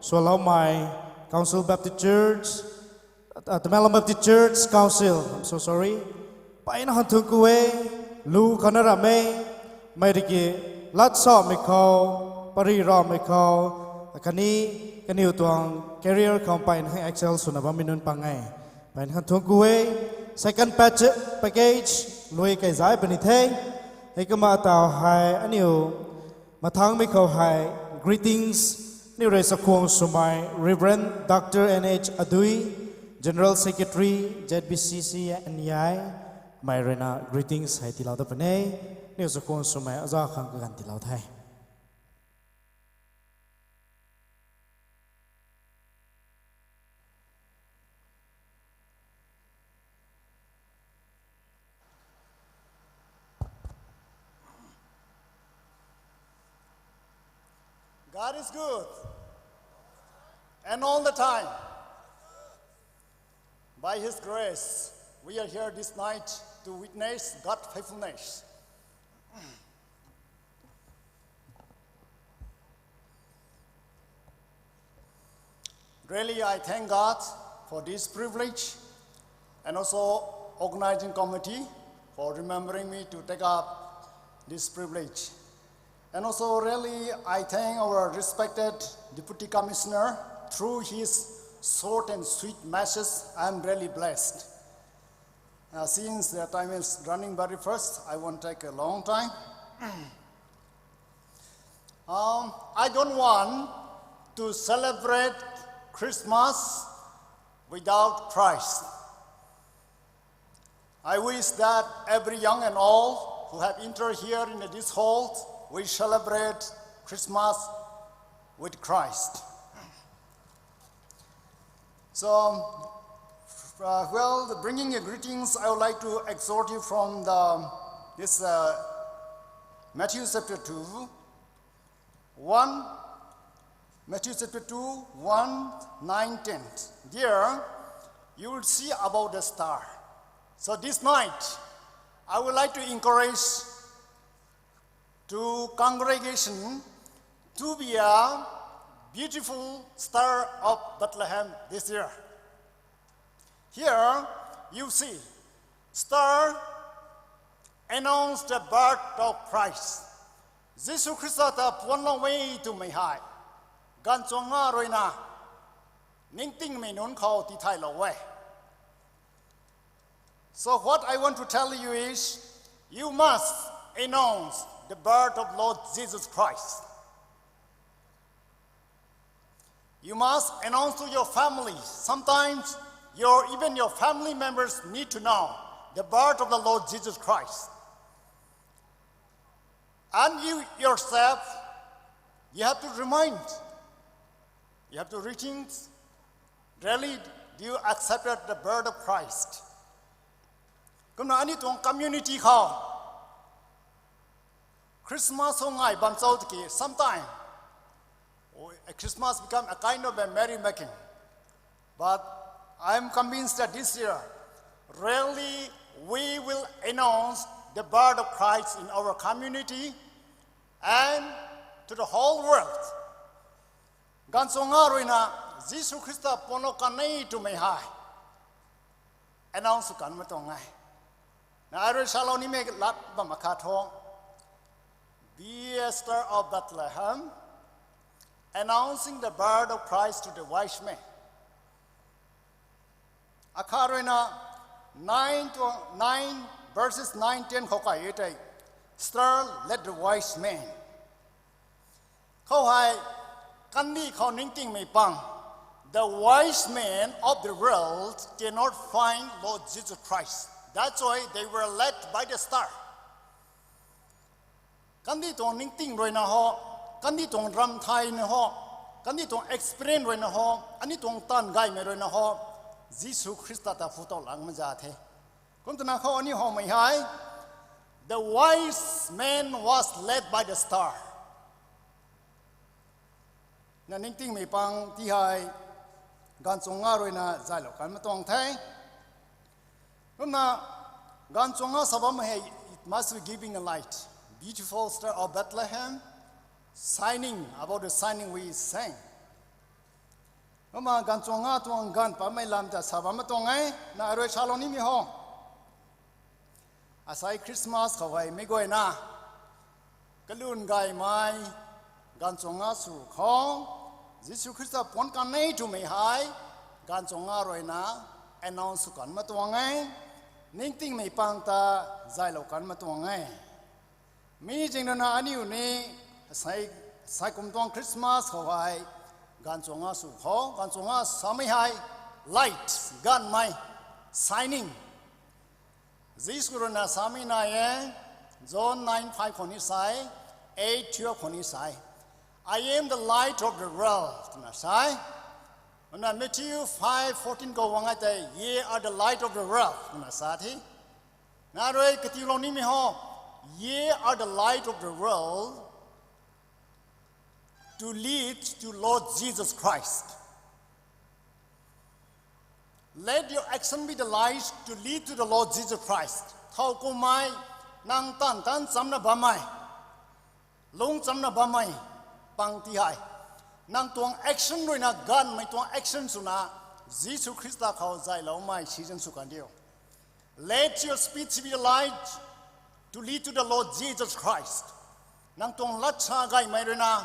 ส่วนเราไม่ Council Baptist Church the Melbourne Baptist Church Council I'm so sorry ไปนะฮันทุกุเวลูคณะระเมไม่ได้กี่ลัดสอบไม่เข้าปริรอไม่เข้าคันนี้กันอยู่ตัว career ของไปให้ Excel ส่วนนั้นมินุนปังไงไปนะฮันทุกุเว second package ลุยไก่สายเป็นนิเทศให้ก็มาต่อให้อันนี้มาทั้งไม่เข้าให้ greetings นี่เรื่องสักควงสมัย Reverend Dr. N.H. Adui General Secretary ZBCC and Yai Myrena greetings ให้ที่เราได้เป็นนี่สักควงสมัยอาจารย์ขังกันที่เราไทย God is good. And all the time. By His grace, we are here this night to witness God's faithfulness. Really, I thank God for this privilege and also organizing committee for remembering me to take up this privilege. And also, really, I thank our respected Deputy Commissioner. Through his short and sweet message, I am really blessed. Since the time is running very fast, I won't take a long time. I don't want to celebrate Christmas without Christ. I wish that every young and old who have entered here in this hall, we celebrate Christmas with Christ. So, bringing your greetings, I would like to exhort you from this Matthew chapter 2, 1, Matthew chapter 2, 1, 9, 10. There, you will see about the star. So this night, I would like to encourage to congregation to be a beautiful star of Bethlehem this year. Here you see, star announced the birth of Christ. Jesus Christ ta puan long way to me hai. Gan chonga roina. Ning ting me non khao ti thai lo we. So what I want to tell you is, you must announce the birth of Lord Jesus Christ. You must announce to your family. Sometimes even your family members need to know the birth of the Lord Jesus Christ. And you yourself, you have to remind. You have to rethink. Really, do you accept the birth of Christ? Come now, any community call. Christmas song I ban out ki sometime. Christmas become a kind of a merrymaking. But I am convinced that this year, really, we will announce the birth of Christ in our community and to the whole world. Gansonga roina Jesus Christa pono kanai to me hai. Announce kan matongai. Na aro shaloni me lat ba makathong. Be a star of Bethlehem, announcing the birth of Christ to the wise men. Akarina 9 verses 9, 10 hokai etai. Star let the wise men. Kau hai kandi kau ningting me pang. the wise men of the world cannot find Lord Jesus Christ. That's why they were led by the star. Kan di tong ning ting roi na ho, kan di tong ram thai na ho, kan di tong explain roi na ho, ani tong tan gai me roi na ho, Jesus Christ ta fu to lang ma ja the. Kun ta na kho ani ho mai hai. The wise man was led by the star. Na ning ting me pang ti hai gan chong nga roi na za lo kan ma tong thai. Kun na gan chong nga sabam hai, it must be giving a light. Beautiful star of Bethlehem, signing about the signing we sang. Mama gan chong nga tuang gan pa mai lam ta sabam ma tong ai na roi chalon ni mi ho. Asai Christmas khawai me goi na kalun gai mai gan chong nga su khong Jesus Christ pon kan nei tu me hai gan chong nga roi na announce kan ma tuang ai ning ting me pang ta zai lo kan ma tuang ai mi jing na ani u ni sai kum tong Christmas khawai gan chong nga su khong gan chong nga samai hai light gan mai signing This Guru na sami na ye John 9:5 khoni sai 8:12 khoni sai I am the light of the world na sai na Matthew 5:14 go wangai tai ye are the light of the world na sa thi na roi kati lo ni mi ho ye are the light of the world to lead to Lord Jesus Christ. Let your action be the light to lead to the Lord Jesus Christ. Thao ko mai nang tan tan cham na ba mai long cham na ba mai pang ti hai nang tuang action roi na gan mai tuang action su na Jesus Christ ta khao zai lo mai season su kan dio. Let your speech be the light to lead to the Lord Jesus Christ. Nang tuang lat cha gai mai roi na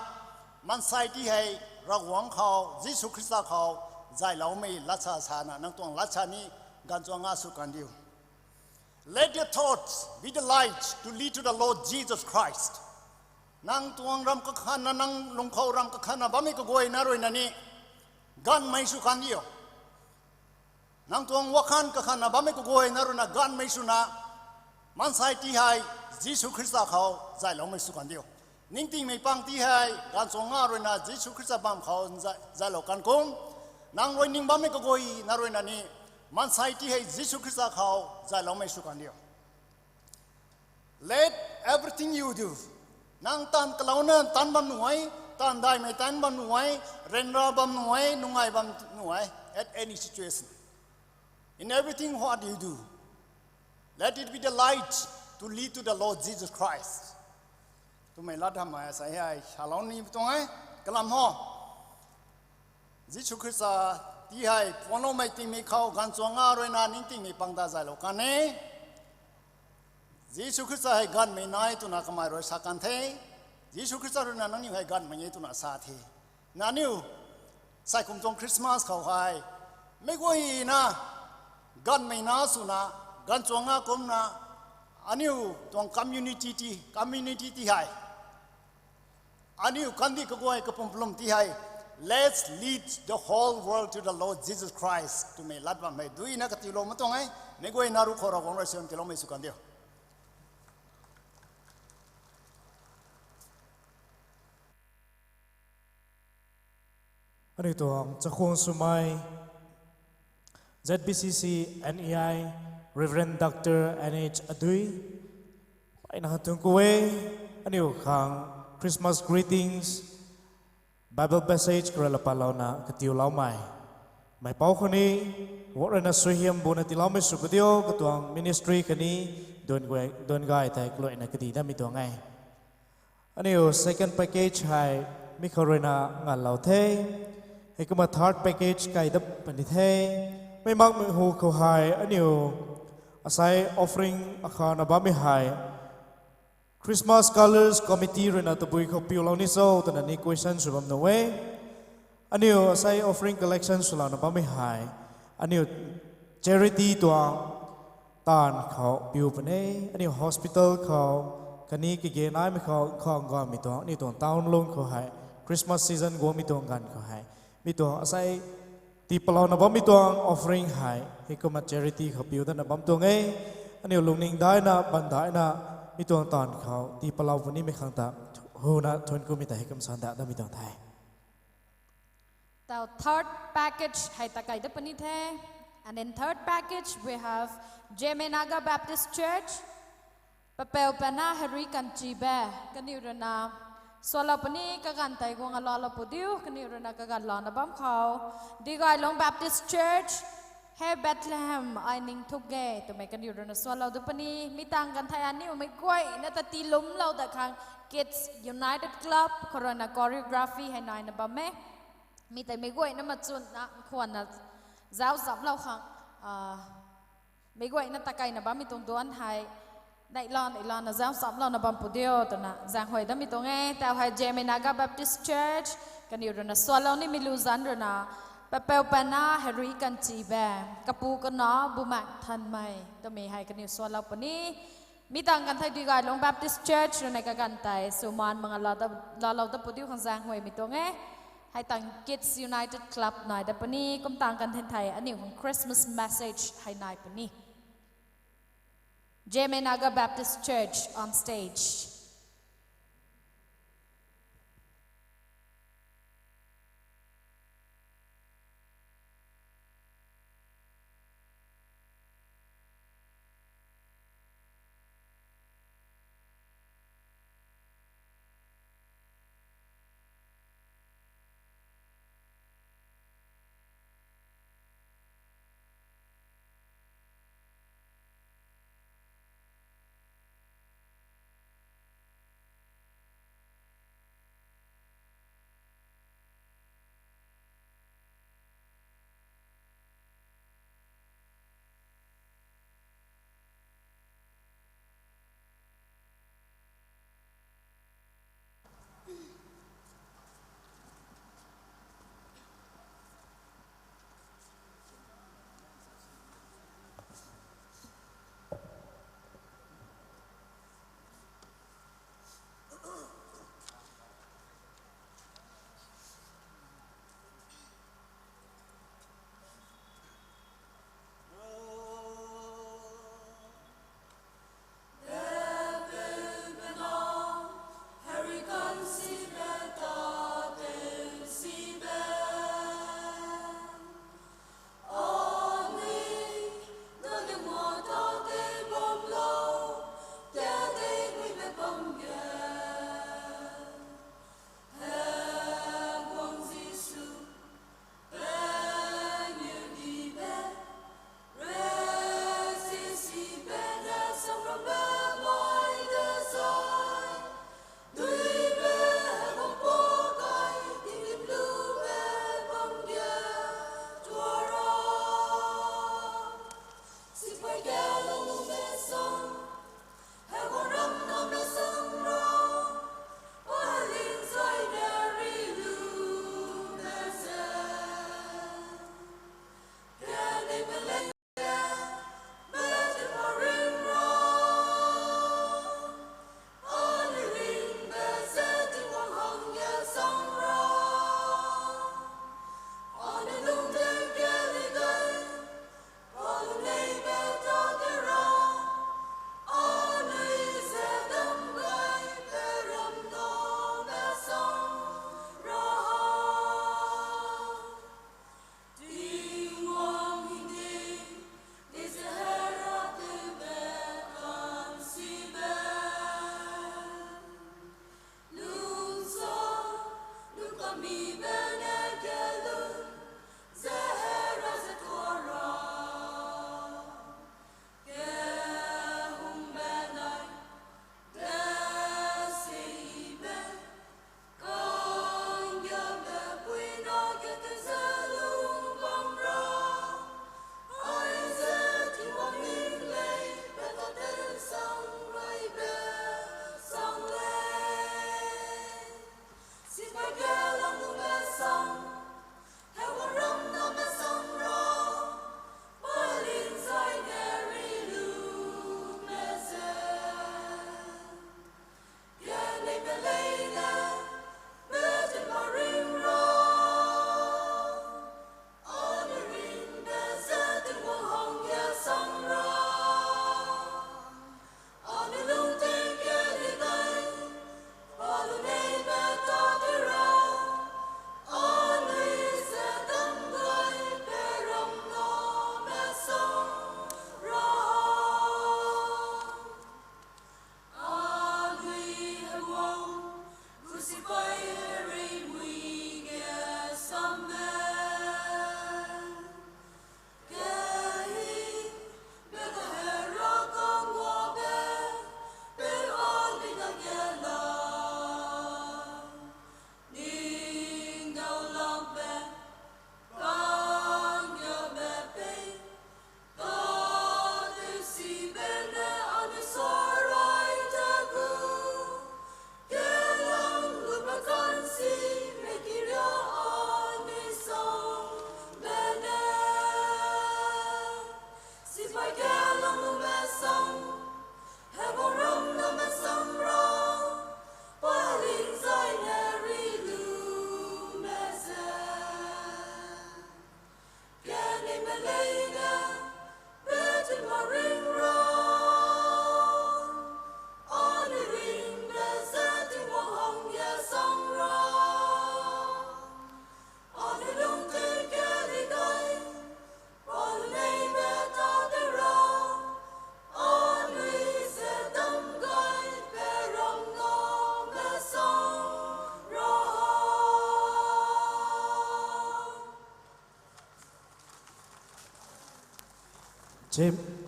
man sai ti hai ra wang khao Jesus Christ ta khao zai lau mei lacha sana nang tuang lacha ni gan chuang nga su kan diu. Let your thoughts be the light to lead to the Lord Jesus Christ. Nang tuang ram ka khan na nang lung khau ram ka khan na ba mi ka goi na roi na ni gan mai su kan diu. Nang tuang wa khan ka khan na ba mi ka goi na ro na gan mai su na man sai ti hai Jesus Christ ta khao zai lau mei su kan diu. Ning ting mei pang ti hai gan chuang nga roi na Jesus Christ bam khao zai lau kan kum nang roi ning ba me ko goi na roi na ni man sai ti hai Jesus Christ khao zai lo mai su kan dio. Let everything you do nang tan kalau na tan bam nuai tan dai mai tan bam nuai ren ra bam nuai nungai bam nuai at any situation in everything what you do let it be the light to lead to the Lord Jesus Christ. Tu mai lat ham mai sai hai shalom ni tong ai kalam ho Jesus Christ ti hai pono mai ting mi khao gan chuang nga roi na ning ting mi pang da zai lo kan ne Jesus Christ hai gan mai nai tu na kamai roi sa kan the Jesus Christ roi na nang ni hai gan mai tu na sa the na niu sai kum tong Christmas khao hai me goi na gan mai na su na gan chuang nga kum na aniu tong community ti hai aniu kan di ko goi ka pum plum ti hai. Let's lead the whole world to the Lord Jesus Christ. To me, latwa me dui na katilo mo tong ai. Negoi naru khora gong ra siam tilo me sukan dio. Ani tuang chakhong sumai ZBCC NEI Reverend Dr. NH Adui. Ai na hatung kowe ani khang Christmas greetings. Bible passage kara lapalaw na katiyo lau mai. May pao kani, wala na suhiyam bu na tilaw may sukadiyo, katuang ministry kani, doon gay tayo kloy na katida mito ngay. Ano yung second package hay, may karoy na nga lau te, hay kuma third package kay dap panite, may magmiho ko hay, ano yung asay offering aka na ba may hay, Christmas Colors Committee rin at buhay ko piulaw ni so tanan ni question subam na way. Ano asay offering collection sula na pamihay. Ano charity to ang tanเขาpiu pane. Ano hospitalเขาkani kigenay miเขาang gam ito. Nito town loan ko hay. Christmas season go mi to ang gan ko hay. Mito asay ตีปลาวนะบ่มีตัว offering ให้ให้ก็มา charity เขาปิวแต่นะบ่ตัวไงอันนี้ลุงนิ่งได้นะบันได้นะมีตัวตอนเขาตีปลาววันนี้ไม่ขังตาโหนะทนกูมีแต่ให้กำสันดาได้มีตัวไทย The third package hai takai da pani the, and in third package we have Jemenaga Baptist Church, Papel Pana Hari Kanchi Be, Kaniurana, Sola Pani Kagantai Gongala Pudu, Kaniurana Kagalana Bamkau, Digai Long Baptist Church, He Bethlehem, Ining Tuge, to make a Nurana Sola the Pani, Mitang Gantayani, Mekoi, Natati Lum Lau the Kang Kids United Club, Corona Choreography, and Nine Bame. มีแต่ไม่กล้วยนั่นมาจุนนะควรนะเจ้าสับเราค่ะไม่กล้วยนั่นตะไคร้นะบ้ามีตรงตัวอันไทยได้ลอนนะเจ้าสับเรานะบ้าปุ่เดียวตัวน่ะจางหอยนั่นมีตรงไงแต่หอยเจมินากับ Baptist Church กันอยู่ตัวน่ะส่วนเรานี่มีลูซันตัวน่ะเปเปลปานาเฮริกันจีแบกระปูกันเนาะบุมักทันไหมตัวมีให้กันอยู่ส่วนเราปนี้มีต่างกันไทยดีกันลง Baptist Church ในกันไทยสุมานมังเราตะปุ่เดียวของจางหอยมีตรงไงให้ต่าง Kids United Club หน่อยแต่ปนี้ก็ต่างกันไทยอันนี้ของ Christmas Message ให้นายปนี้ Jemenaga Baptist Church on stage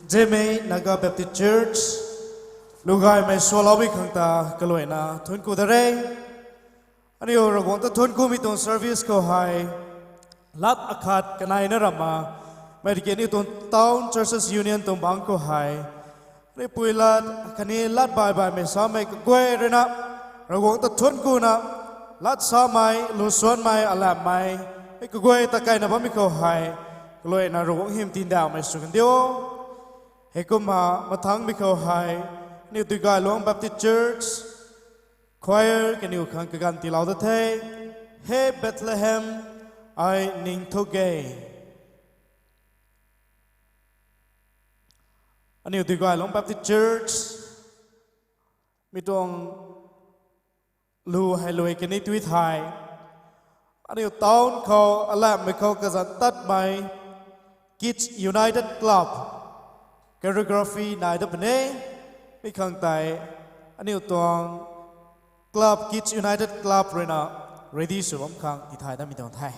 Jimmy Naga Baptist Church Lugai mai swalawi khangta kaloina thunku dare ani oragong ta thunku mi ton service ko hai lat akhat kanai na rama American ton town churches union ton bangko hai re puilat kani lat bai bai me sa mai kwe rena ragong ta thunku na lat sa mai lu suan mai alam mai e kwe ta kai na bami ko hai kaloina ragong him tin daw mai sukan dio hekuma mathang mi ko hai New Tugalong Baptist Church Choir can you can ganti lauda thay Hey Bethlehem I ning thoge New Tugalong Baptist Church mitong lu hai lui can it with high New town ko alam mi ko kazan tat mai Kids United Club Choreography nai da bne มีข้างใต้อันนี้ตัว Club Kids United Club เลยนะ ready สุดล้มข้างที่ไทยได้มีตัวไทย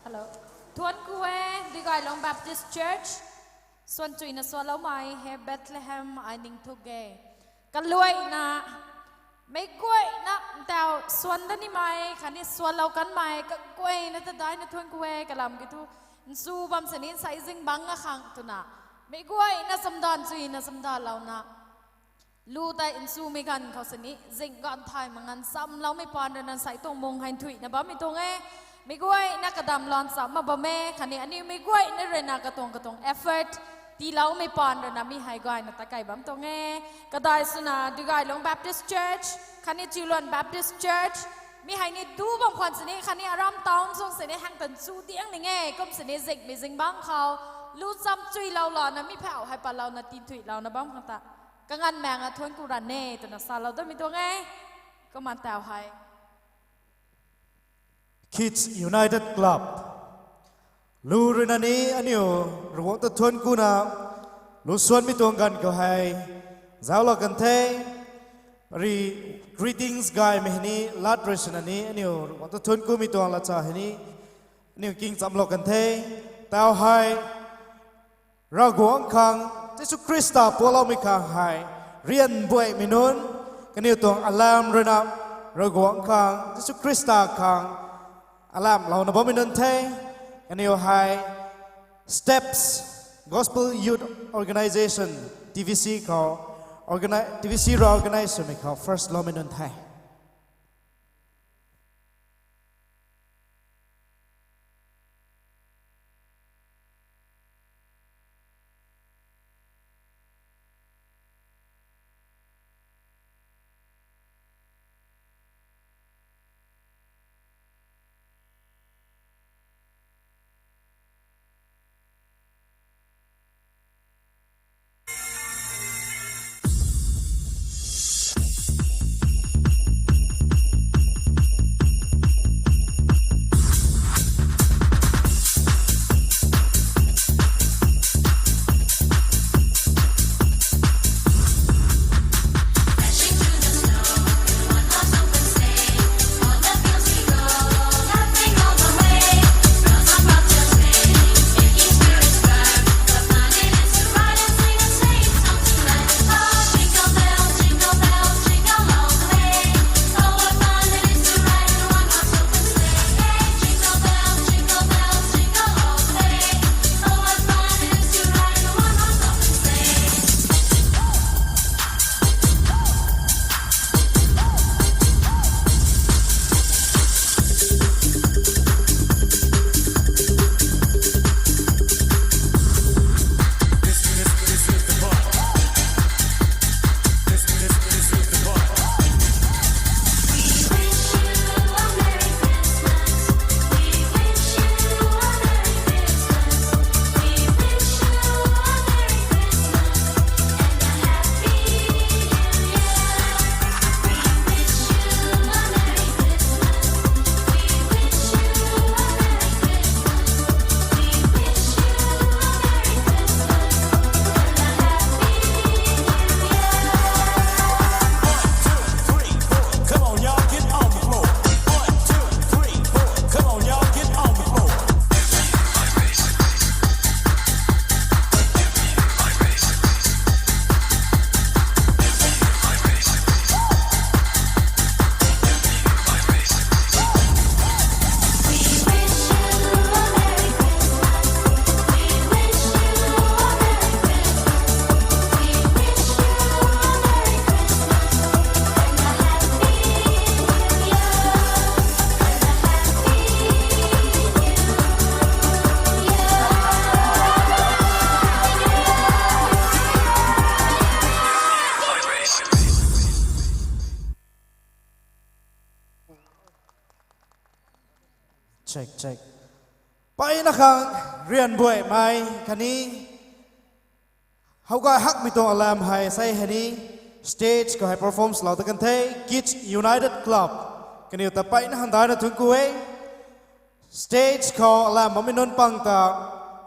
Hello. Tuan kuwe di gai long Baptist Church. Suan cui na swallow mai he Bethlehem I ning tuge. Kalui na may kuwe na tao suan da ni mai kani swallow kan mai ka kuwe na ta dai na tuan kuwe kalam gitu. Nsu bam sanin sizing bang nga khang tu na. May kuwe na samdan cui na samdan lau na. Lu tai insu mi kanเขาสนิจิงกันไทยมังันซ้ำเราไม่ปานนันใส่ตรงมงหันถุยนะบ้าไม่ตรงไม่กล้วยนักกระดำลอนซ้ำมาบ่แม่คันนี้อันนี้ไม่กล้วยนั่นเรนักกระตง effort ที่เราไม่ปานนะมีไฮกายนะตะไก่บ้ามตรงก็ได้สุนาดูไกลง Baptist Church คันนี้จิลวน Baptist Church มีไฮนี่ดูบางคนสนิคันนี้อารามตองส่งสนิแห่งตันสู้เตียงนี่ไงก็สนิจิงไม่จิงบ้างเขารู้ซ้ำจุยเราหล่อนะมีแผ่วให้ปานเรานะตีนถุยเรานะบ้างพังตากังานแมงอะทวนกูรันเน่ตัวนักสาวเราต้องมีตัวไงก็มันแต่ให้ Kids United Club ลูเรนันนี้อันนี้รวมตัวทวนกูนะลูส่วนมีตัวกันก็ให้เจ้าเรากันเทgreetings guy มีนี่ลาดเรชนันนี้อันนี้รวมตัวทวนกูมีตัวละจ่านี้นี่กิงจำเรากันเทแต่ให้เราหวงคังเจสุคริสต์พวกเราไม่คังให้เรียนบ่อยมินุนกันนี่ตัวอัลลัมเรนับเราหวงคังเจสุคริสต์คังอัลลัมเราหน้าบ่มินุนเทกันนี่ให้ Steps Gospel Youth Organization TVC เขา TVC เรา organize ไหมเขา First เรามินุนเทเช็คไปนะครับเรียนบ่อยไหมคันนี้เขาก็ฮักมีตัวอัลลัมให้ใส่ให้นี้สเตจก็ให้ performance เราตะกันเท Kids United Club กันนี้แต่ไปนะฮันได้นะถึงกูเองสเตจเขาอัลลัมบ่มีนนปังตา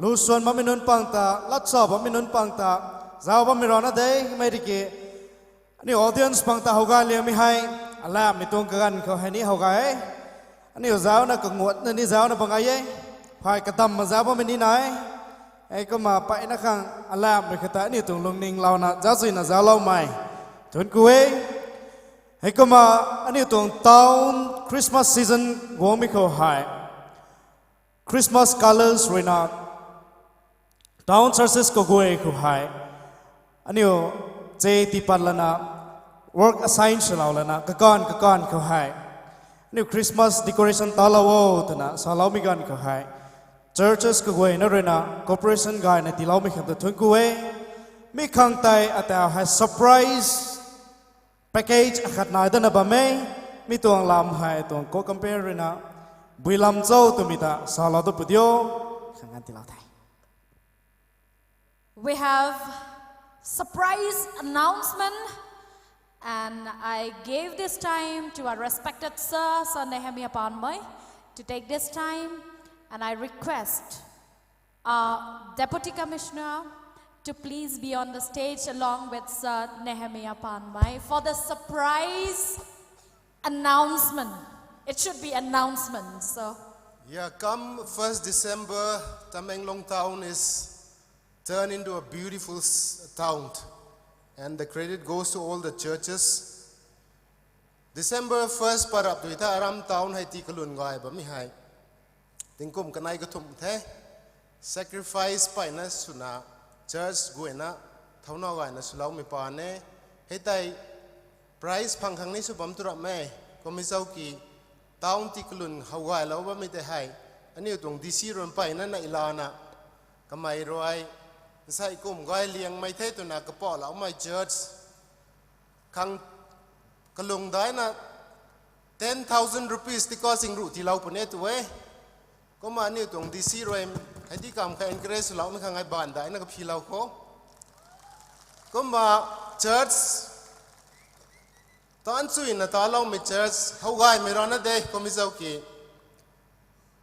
ลูส่วนบ่มีนนปังตาลัดสอบบ่มีนนปังตาเจ้าบ่มีรอนะเด้ไม่ได้เกอันนี้ audience ปังตาเขาก็เลี้ยงไม่ให้อัลลัมมีตัวกันเขาให้นี้เขาก็อันนี้เจ้านะก็งวดนี่เจ้านะปังไง พายกระตำมาจ้าบ่มันนี่ไหนไอ้ก็มาไปนะครังอัลลาไม่ขตานี่ตรงลงนิ่งเรานะจ้าสินะจ้าเราใหม่จนกูเองไอ้ก็มาอันนี้ตรงตาวน์คริสต์มาสซีซันวงไม่เข้าหายคริสต์มาสคัลเลอร์สวยนะตาวน์เชอร์ซิสก็กูเองเข้าหายอันนี้เจติปัลลนะ work assign เราแล้วนะก็ก่อนเข้าหายนี่คริสต์มาสดีคอเรชันตาลาวตัวนะสาลามิกันเข้าหาย churches ก็กูเองนั่นเลยนะ corporation กายในที่เราไม่ขันตัวทุนกูเองไม่ขังไตอาแต่ให้ surprise package ขัดนายตัวนับไม่มีตัวลำให้ตัวก็ compare เลยนะบุยลำเจ้าตัวมิตาสาลาตัวปุดโยขังกันที่เราไทย We have surprise announcement, and I gave this time to our respected Sir Nehemiah Panmai to take this time, and I request our Deputy Commissioner to please be on the stage along with Sir Nehemiah Panmai for the surprise announcement. It should be announcement, so. Yeah, come 1st December, Tamenglong town is turned into a beautiful town. And the credit goes to all the churches. December 1st, parap tu ita aram town hai ti kalun gai ba mi hai. Tingkum kanai ka thum the. Sacrifice pa na suna church guena thauna gai na sulau mi pa ne. Hei tai price phang khang ni su bam tu ra me. Ko mi sau ki town ti kalun hawai lo ba mi te hai. Ani tung DC ron pa na na ilana. Kamai roiใส่กุ่มก้อยเลี้ยงไม่เท่ตัวนักกระป๋อแล้วไม่เจิดคังกระลงได้นะ 10,000 rupees ที่ก็สิ่งรู้ที่เราปุ่นเอตัวเองก็มาเนี่ยตรงดีซีเรมไอ้ที่กำแค่ encourage เราไม่ขังไอ้บ้านได้นะกับพี่เราก็มาเจิดตอนสุยนะตอนเราไม่เจิดเขาไงไม่รอนะเด็กก็ไม่เจ้ากี่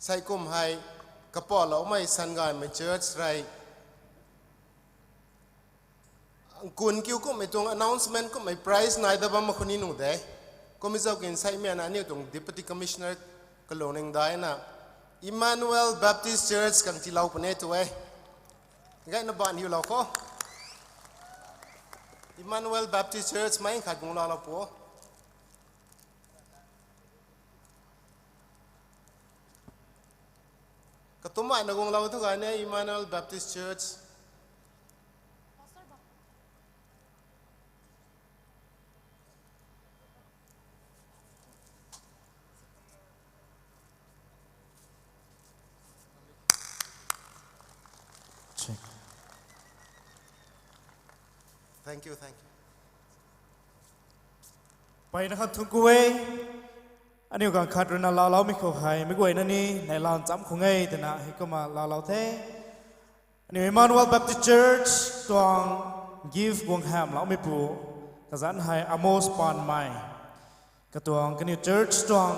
ใส่กุ่มให้กระป๋อแล้วไม่สันไงไม่เจิดไรกุนคิวก็ไม่ตรง announcement ก็ไม่ prize นายแต่ว่ามาคนนี้หนูเด้ก็ไม่เจ้ากินใส่เมียนะนี่ตรง deputy commissioner ก็ลงหนึ่งได้นะ Emmanuel Baptist Church กันที่เราปนตัวเองงั้นนับบ้านอยู่เราก็ Emmanuel Baptist Church ไม่ขัดของเราปัวก็ตัวใหม่ในของเราทุกคนเนี่ย Emmanuel Baptist Church Thank you. ไปนะครับทุกกูเองอันนี้ก็ขาดเรื่องเราไม่เข้าใครไม่กวยนั่นนี่ในลานจำคงไงแต่นะให้ก็มาเราเท่อันนี้ Emmanuel Baptist Church ตวง give วงแฮมเราไม่ปูกระสันให้ Amos ปานใหม่กระตวงกันนี่ Church ตวง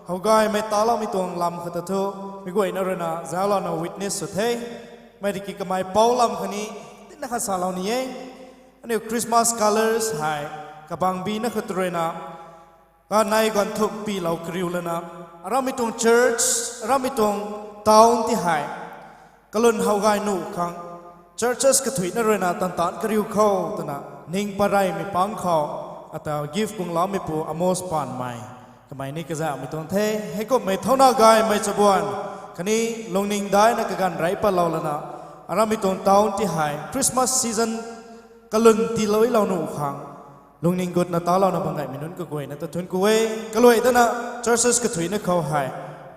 เขาก็ไม่ตาเราไม่ตวงลำขัดตัวไม่กวยนั่นเลยนะจะเราเนา witness สุดเท่ไม่ได้กินกับไม่เป้าลำคนนี้ที่นักศึกษาเรานี่เองอันนี้ Christmas colors ให้กับบางบีนักขัดตัวนะก็ในก่อนทุกปีเราคริวแล้วนะเราไม่ตรง church เราไม่ตรง town ที่ให้ก็ลุ่นเฮาไกนูขัง churches ก็ถุยนั่นเลยนะตันคริวเข้าตัวนะนิ่งปะไรไม่ปังเขาแต่ give กุงล้อไม่ปู Amos ปานใหม่ทำไมนี่ก็จะไม่ตรงเทให้ก็ไม่เท่าหน้ากายไม่จะบวนคันนี้ลงนิ่งได้นะกันไรปะเราแล้วนะเราไม่ตรง town ที่ให้ Christmas season ก็ลุ่นที่เลยเราหนูขังลุงนิงกุดนาตาเรานะบางไงมีนุ่นก็กวยนะแต่ทุนกวยก็เลยแต่นะ churches ก็ถุยนะเขาให้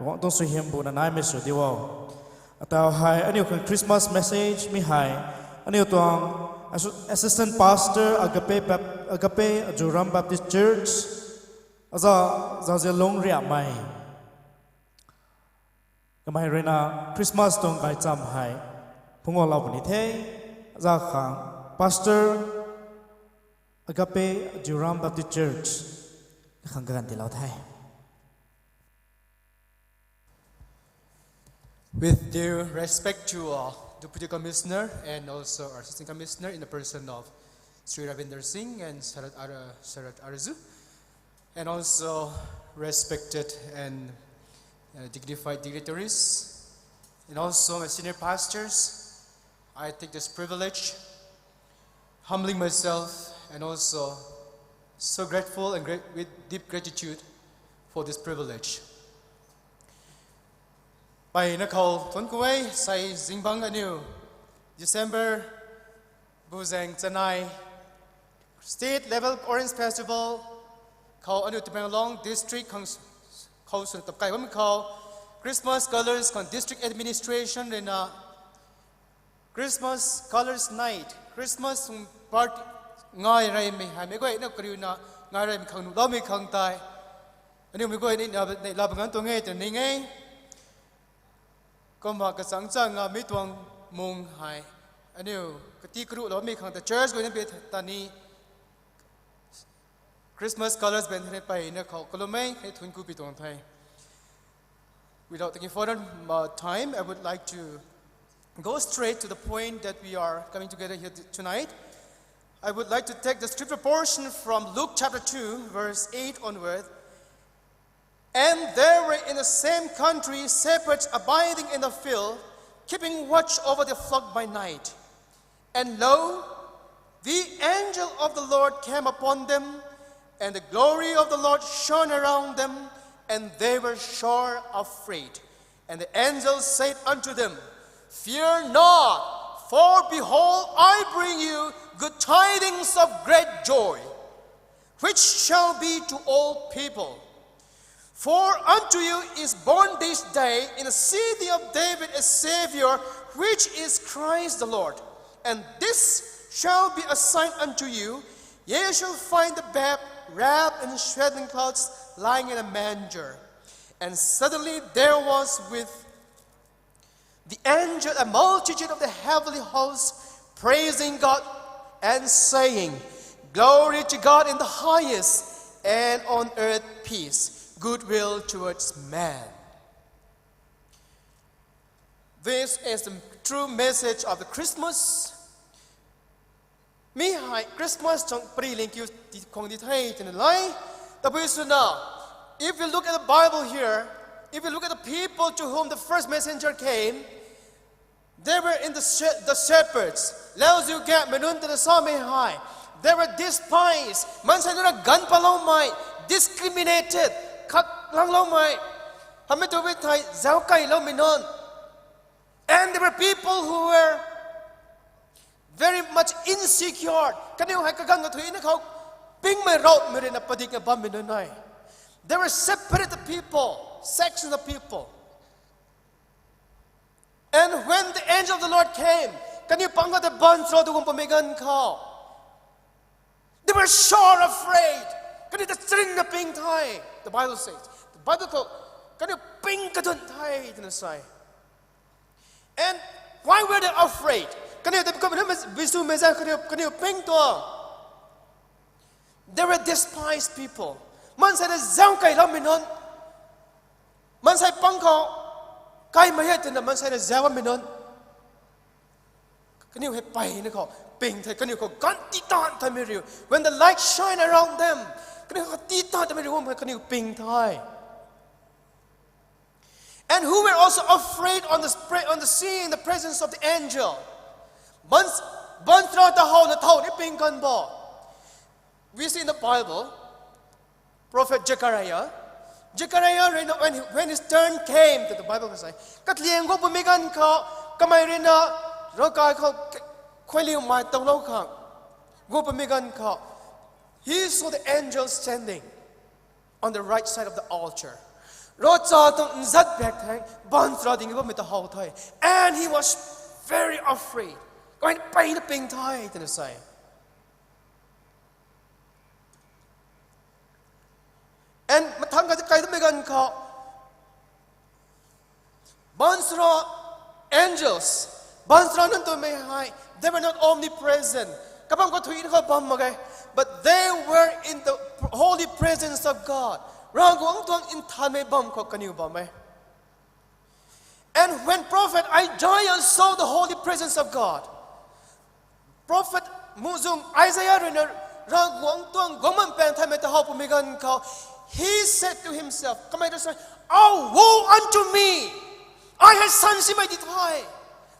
หวังต้องสุเฮียมบุญนะนายไม่สุดดีว่าแต่ให้อันนี้คือ Christmas message มีให้อันนี้ตัว assistant pastor Agape Juram Baptist Church จะลงเรียบไหมก็ไม่เรนะ Christmas ตรงไกลจำให้พงเราวันนี้เท่จะขัง pastor Agape Juram Baptist Church ขังกันที่เราไทย With due respect to Deputy Commissioner and also our Assistant Commissioner in the person of Sri Ravinder Singh and Sharat Arzu, and also respected and dignified dignitaries and also my senior pastors, I take this privilege, humbling myself, and also so grateful and with deep gratitude for this privilege. By Nicole Tunkuway, Sai Zingbang Anu, December, Buzang Tanai, State Level Orange Festival, Call Anu Tabangalong District, Call Tapkai, what we call Christmas Colors, District Administration, and Christmas Colors Night, Christmas Party, Ngai Rai Me, Hamego, no Karuna, Ngai Kang, Lomi Kang Tai, and we go in Labangan to Nate and Ningai. Koma kasangsa mitwang mong hai anu katikru lo mi khang the church going to be tani Christmas colors ben hre pai na kho kolomai he thun ku pi tong thai. Without taking further time, I would like to go straight to the point that we are coming together here tonight. I would like to take the scripture portion from Luke chapter 2 verse 8 onward. And there were in the same country shepherds abiding in the field, keeping watch over the flock by night. And lo, the angel of the Lord came upon them, and the glory of the Lord shone around them, and they were sore afraid. And the angel said unto them, Fear not, for behold, I bring you good tidings of great joy, which shall be to all people. For unto you is born this day in the city of David a Savior, which is Christ the Lord. And this shall be a sign unto you: ye shall find the babe wrapped in swaddling clothes, lying in a manger. And suddenly there was with the angel a multitude of the heavenly hosts, praising God and saying, Glory to God in the highest, and on earth peace, goodwill towards man. This is the true message of the Christmas. Mi hai Christmas chong pri link you kong di thai tin lai. If you look at the Bible here, if you look at the people to whom the first messenger came, they were in the shepherds. Lao zu get menun to the same high. They were despised. Man sa nuna gan palong mai, discriminated. And there were people who were very much insecure. There were separated people, sections of people. And when the angel of the Lord came, they were sure afraid. The Bible says, the Bible called, and why were they afraid? They were despised people. Man said, Zang Kai Laminon. Man said, Panko, Kai Mayet, and the man said, Zawaminon. Can you have pain? Can you go, Gantitan Tamiriu? When the light shine around them, and who were also afraid on the sea in the presence of the angel. We see in the Bible, Prophet Zechariah, when his turn came to the Bible, he saw the angel standing on the right side of the altar. And he was very afraid. And angels, they were not omnipresent. But they were in the holy presence of God. And when Prophet Isaiah saw the holy presence of God, Prophet Muzum Isaiah, he said to himself, Oh, woe unto me! I have sons in my Thai.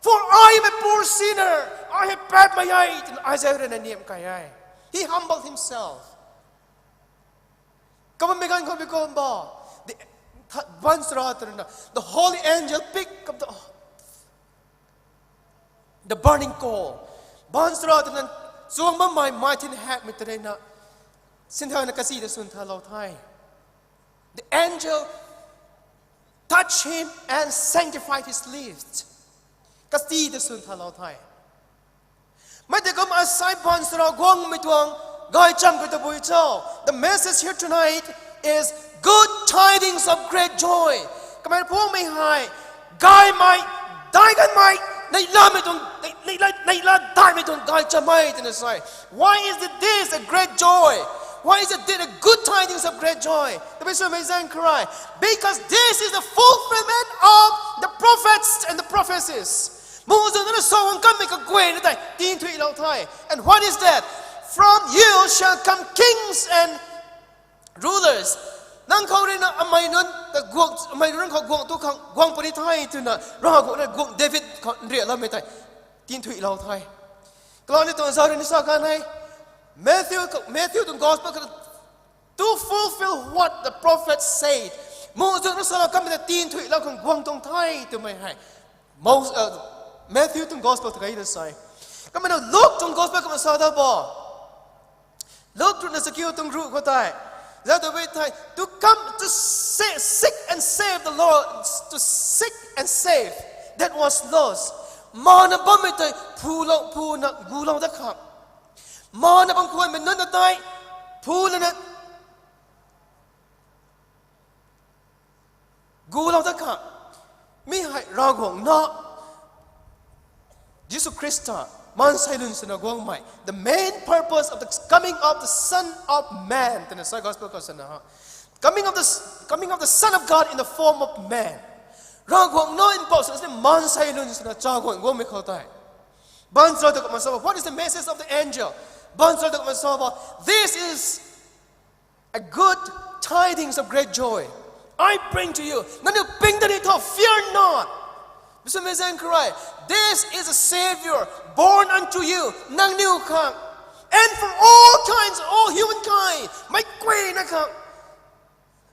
For I am a poor sinner. I have bad my eye. In Isaiah and Nehemiah Kayai. He humbled himself. Come on, Megan, come on, the holy angel picked up the burning coal. The angel touched him and sanctified his lips. The message here tonight is good tidings of great joy. Come on, Paul may high. Guy might, die gan might, they love me don't guy jamait in the side. Why is this a great joy? Why is it a good tidings of great joy? The Bishop may cry. Because this is the fulfillment of the prophets and the prophecies. And what is that? From you shall come kings and rulers. Nang kau rin na amay nun, amay nun kau guang tu kang guang puni Thai tu na, rong kau na guang David kau riak lam metai, tin tu ilau Thai. Kalau ni tuan saudara ni sakan hai, Matthew tu gospel to fulfill what the prophet said. Moses tu salah kami na tin tu ilau kang guang tong Thai tu mai hai. Matthew tu gospel tu kaya sai. Kami na Luke tu gospel kami saudara bo. Luke tu na sekiu tu ru kau tai. To come to seek and save the Lord, to seek and save that was lost. Mana bamitai pulau gulau dakap. Mana bang kuan menandatai pulanat gulau dakap. Mihai ragong na Jesus Christa. The main purpose of the coming of the Son of Man, coming of the Son of God in the form of man. What is the message of the angel? This is a good tidings of great joy. I bring to you. Fear not. This is a Savior born unto you, nang new kang, and for all kinds, all humankind. May quay na kang.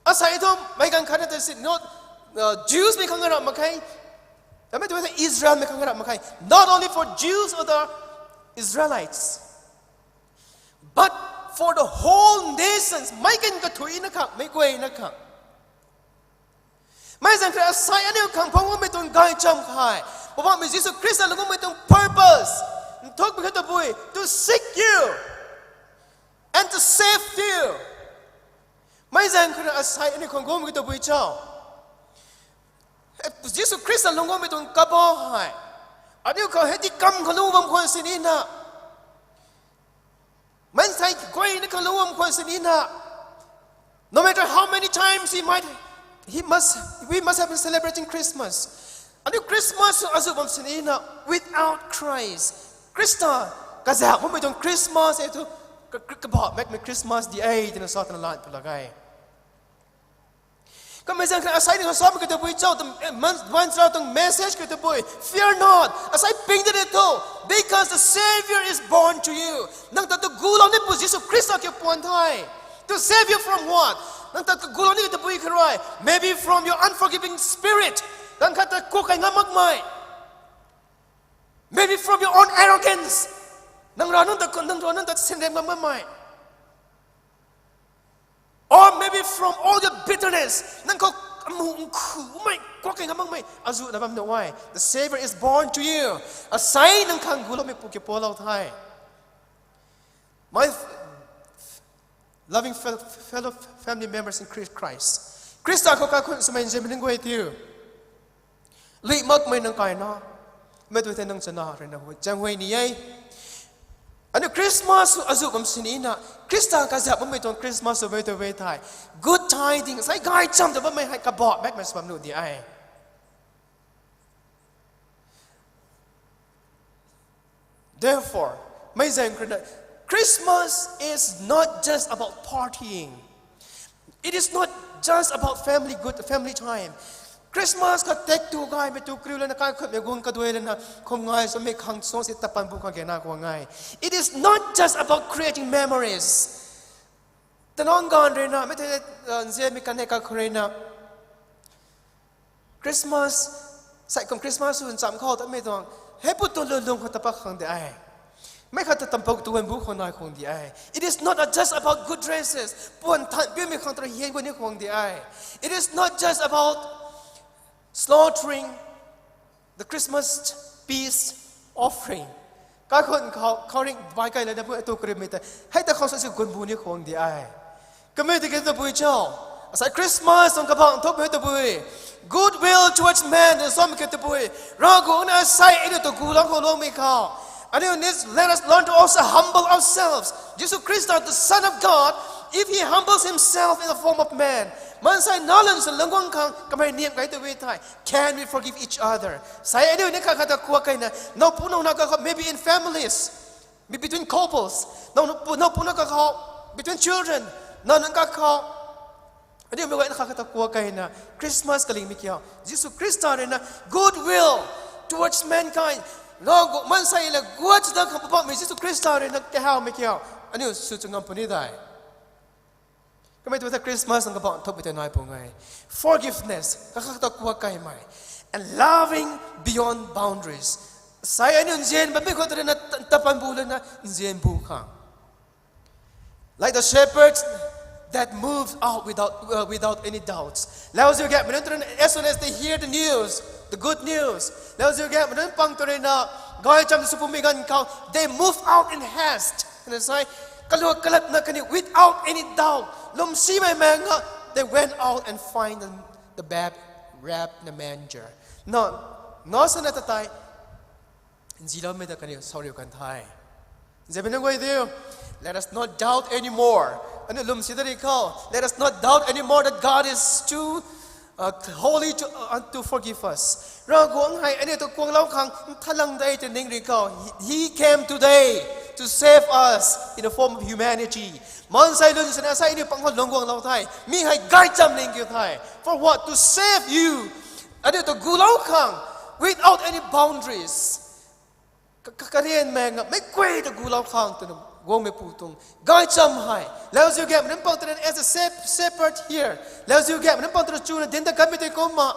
Aside ito, may kang kanata not Jews may kang harap makay. Israel may kang harap makay. Not only for Jews or the Israelites, but for the whole nations. May kang katuin na kang, may quay na kang. May sang kaya asay ano kang pangumay itong gay jam kay. Bapa may Jesus Christ na lungumay itong purpose. Talk because the boy to seek you and to save you. May sang kaya asay ano kang gumay itong boy chow. Jesus Christ na lungumay itong kabahay. Ano ka hedi kam kalumam ko sinina. Man say koy na kalumam ko sinina. No matter how many times we must have been celebrating Christmas. And Christmas azubam sinina without Christ. Krista, kazak mo itong Christmas ito kabah make me Christmas the 8 in the southern land palagay. Kami sang asay ni kasama kita boy chow the message kita boy. Fear not. Asay ping dito because the Savior is born to you. Nang tatugulaw ni po Jesus Kristo kay puantay. To save you from what? Maybe from your unforgiving spirit. Maybe from your own arrogance. Or maybe from all your bitterness. The Savior is born to you. My loving fellow family members in Christ. Krista ko ka kun sa may jemin ngoi tiu. Li mak may nang kai na. Me tu tenang chana re na ho jangwei ni ai. Ano Christmas azu kam sinina. Krista ka za mai tong Christmas over to way thai. Good tidings. Ai gai cham da ba mai hai ka bot back my spam nu di ai. Therefore, may zang Christmas is not just about partying. It is not just about family time. คริสต์มาสก็เต็กตัวง่ายไม่ตัวกริ้วเลยนะการขับอย่างงก็ด้วยเลยนะคงง่ายสมัยครั้งสองสิตปันบุคคลแก่หน้ากว่าง่าย It is not just about creating memories แต่น้องก่อนเลยนะไม่ใช่เสียมีการให้การเคยนะคริสต์มาสใส่ของคริสต์มาสส่วนสามข้อแต่ไม่ต้องให้พูดตัวลงๆคนตะปักขังเดียไม่ขัดตำปกตัวบุคคลน้อยคงเดีย It is not just about good dresses ปวนทันเบี้ยมีของตัวเฮียนคนนี้คงเดีย It is not just about slaughtering the Christmas peace offering ก็คนเขาเรียกไว้กันเลยนะพวกตัวกรีมิตให้แต่เขาสักสิ่งคนบุญนี่คงดีไอ้ก็ไม่ได้กินตัวบุญเจ้าใส่คริสต์มาสสงกรานต์ทุกเมื่อตัวบุญ goodwill towards man ในสมัยเกิดตัวบุญเราก็น่าใส่ไอ้ตัวกูร้องของโลกไม่เข้าอันนี้ let us learn to also humble ourselves Jesus Christ the Son of God if he humbles himself in the form of manมันใส่นอลันส่วนเรื่องของเขาก็ไม่เนียบกันตัวเวทไทย Can we forgive each other ใส่ไอ้เรื่องนี้ข้าขัดขวางกันนะน้องพูดน้องนักก็ maybe in families maybe between couples น้องพูดน้องก็เขา between children น้องนั่นก็เขาอันนี้ไม่ว่าข้าขัดขวางกันนะคริสต์มาสก็ลิงไม่เกี่ยวยิสุคริสต์เนี่ยนะ goodwill towards mankind น้องมันใส่เลยกวาดจะต้องคำพูดมียิสุคริสต์เนี่ยนะแค่ไม่เกี่ยวอันนี้สุดจะงามปนิได้ก็ไม่ตัวแต่คริสต์มาสต้องบอกทุกไปแต่น้อยปุ่งไง forgiveness ก็ข้าต้องกลัวไกลไหม and loving beyond boundaries ใส่อันนี้เย็นแบบไม่ควรจะเดินตะปันบูเลยนะเย็นบูข้าง like the shepherds that moved out without any doubts แล้วจะแก่เหมือนตัวนั้น as soon as they hear the news the good news แล้วจะแก่เหมือนปังตัวนั้นนะก็ให้จำสุภาพมีกันเขา they move out in haste นะใช่กลัวกลัดนักนี่ without any doubt ลมซีไม่แมงอ่ะ they went out and find the babe wrapped in a manger นอสนาตายจีเราไม่ได้กันนี่ sorry กันไทยจะเป็นยังไงดี let us not doubt anymore อันนี้ลมซีได้เขา let us not doubt anymore that God is too holy to forgive us เราหวังให้อันนี้ตัวกวงเล่าครั้งทะลังได้จะนิ่งดีเขา he came today to save us in the form of humanity มันใส่ลุนสนาใส่นี่ปังคนหลงกวงเราไทยมีให้ไกด์จำนิ่งอยู่ไทย for what to save you อันนี้ตัวกูเล่าครั้ง without any boundaries ก็เรียนแมงไม่เกยตัวกูเล่าครั้งตัวนึงวงไม่ปูตรงไกด์จำให้แล้วจะแก่มันปังตัวนั้น as a shepherd here แล้วจะแก่มันปังตัวจูนเดินตะกันไม่ได้ก็มา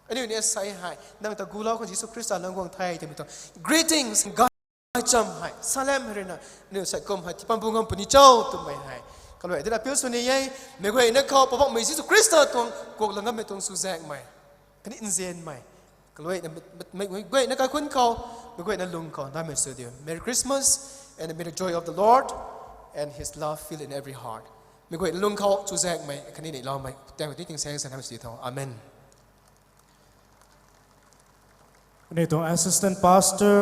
อันนี้เนี่ยใส่ให้นั่งตะกูเล่าของยิสุคริสต์หลงกวงไทยจะมีตัว greetingsจำให้ซาเลมเรนะเนี่ยใส่กลมให้ที่ปันบุงกำปนิเจ้าตัวไม่ให้ก็เลยที่เราเพื่อส่วนนี้ไม่เคยนักเขาบอกไม่สิสุคริสต์ตัวกวกหลังก็ไม่ต้องสู้แซงไหมกันนี่อินเซนไหมก็เลยไม่เคยนักเขาคุ้นเขาไม่เคยนักลุงเขาได้ไม่สุดเดียว Merry Christmas and may the joy of the Lord and His love fill in every heart ไม่เคยลุงเขาสู้แซงไหมกันนี่เราไม่แต่วันที่ถึงแซงสันทำสิ่งที่อาเมนนี่ตัว assistant pastor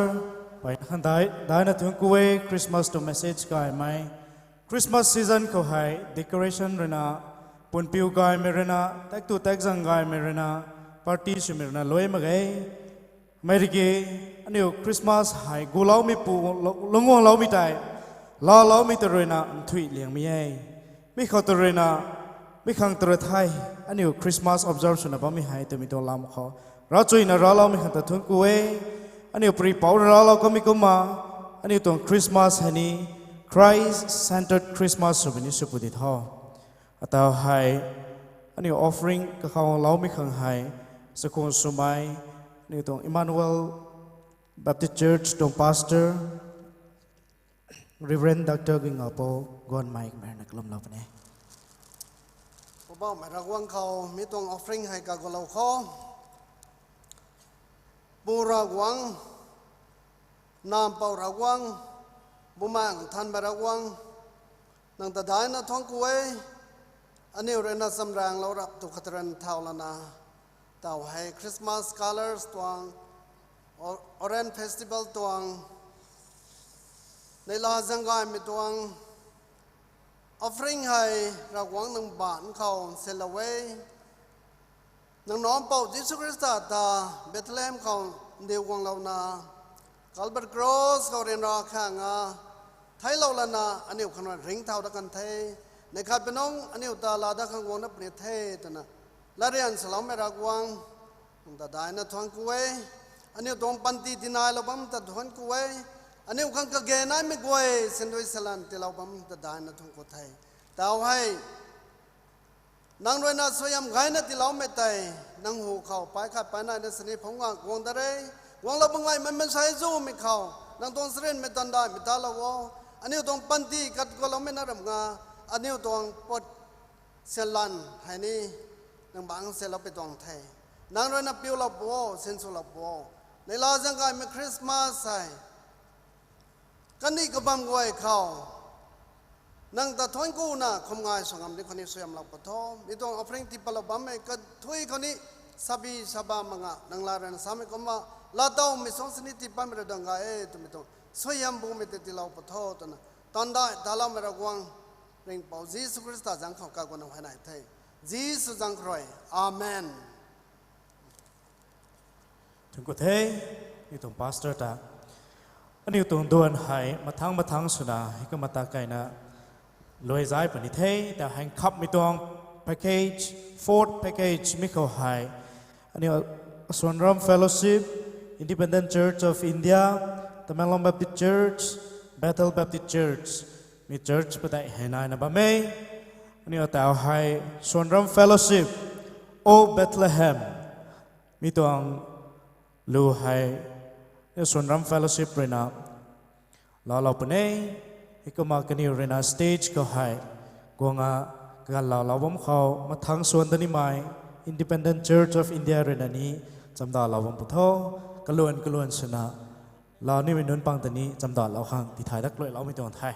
ไปหันได้นะถึงกูเอคริสต์มาสตัวเมสเซจกันไหมคริสต์มาสซีซันเขาให้ decoration เรนะปุ่นปิวกันไม่เรนะแตกตัวแตกจังกันไม่เรนะปาร์ตี้ชิมเรนะลอยมาไงไม่ได้กี่อันนี้คริสต์มาสให้กูเล่าไม่ปูลงวงเล่าไม่ได้เล่าไม่ตัวเรนะถุยเลี้ยงไม่ให้ไม่เข้าตัวเรนะไม่ขังตัวไทยอันนี้คริสต์มาส observation นะป้าไม่ให้ตัวมีตัวลำเขาเราช่วยนะเราไม่ขังตัวถึงกูเออันนี้ปรีเผาเราก็มีก็มาอันนี้ตัวคริสต์มาสฮันนี่ Christ-centered Christmas สุบินิสุบุติท่อแต่ให้อันนี้ offering ก็เขาเราไม่ขังให้สักคนสมัยนี่ตัว Emmanuel Baptist Church ตัว Pastor Reverend Dr. กิงอาโปกอนไมค์แม่นักลมเราปะเนี่ยผมบอกมาระวังเขามีตัว offering ให้กับเราเขาบูระวังนามเป่าระวังบุมังทันบระวังนังตาได้นะท้องกุยอันนี้เรนสำแรงเรารับตุกขตรันเท่าละนะเต่าให้คริสต์มาสคอลเลอร์สตวงออเรนเฟสติวัลตวงในลาจังกายมีตวงออฟริงให้ระวังนังบานเขาเซลเวนังน้อมเป่ายิสุคริสต์ตาเบธเลมเขาเดียวของเรานาคัลเบอร์กรอสเขาเรียนราข้างไทยเราละนาอันนี้ขนาดริงเท่าตะกันเทในขัดเป็นน้องอันนี้ตาลาดะข้างวงนับเปรียเทตนะ la rian salam mera guang ta dai na thong kuwe ani dong panti dinai lo bam ta thon kuwe ani ukan ka ge na me goe sendoi salan te lo bam ta dai na thong ko thai tao hai nang roi na soyam gai na ti lo me tai nang hu khao pai khat pai na ne sni phong wa gong da re gong la bang lai man sai zo me khao nang dong sren me tan da me ta lo wo ani dong panti kat ko lo me na ram nga ani dong pot selan hai ni nang bang se lo pe dong thai nang roi na piu lo bo sen so lo boในลาจังไงมีคริสต์มาสใส่กันนี่ก็บังไว้เขานั่งแต่ทนกูน่ะคมง่ายสงครามนี้คนนี้สวยมเราปะทอมีตรงอพริงที่ปลบัมเองก็ทุยคนนี้สบีสบามังะนังลาเรนสามีก็มาลาดาวมีสองชนิดที่ปั้นไม่ได้ดังไงตัวมีตรงสวยมบุ้มมีแต่ที่เราปะทอตัวน่ะตอนได้ดาราไม่ระวังเร่งเป่าจีสุคริสต์จังเขากากวนเอาให้ไหนไทยจีสุจังครอยอาเมนถึงก็เท่นี่ตรงพาสเตอร์ตาอันนี้ตรงดวนหายมาทั้งสุดาให้ก็มาตาไก่นะลอยใจปนิเท่แต่แห่งคับมีตรงแพ็กเกจ4th package ไม่เข้าหายอันนี้ส่วนรวม Fellowship Independent Church of India Tamelong Baptist Church Bethel Baptist Church มี Church ประดับให้นายนะบ้าไม่อันนี้แต่เอาให้ส่วนรวม Fellowship O Bethlehem มีตรงลูให้ส่วนรำ fellowship เรนะเราปนเองให้ก็มากันอยู่เรนะ stage ก็ให้กวงกันเราผมเขามาทั้งส่วนตัวนี้ไหม Independent Church of India เรนะนี้จำได้เราผมพุทโธกล้วนชนะเรานี่เป็นนุ่นปังตัวนี้จำได้เราข้างที่ไทยทักเลยเราไม่ต้องไทย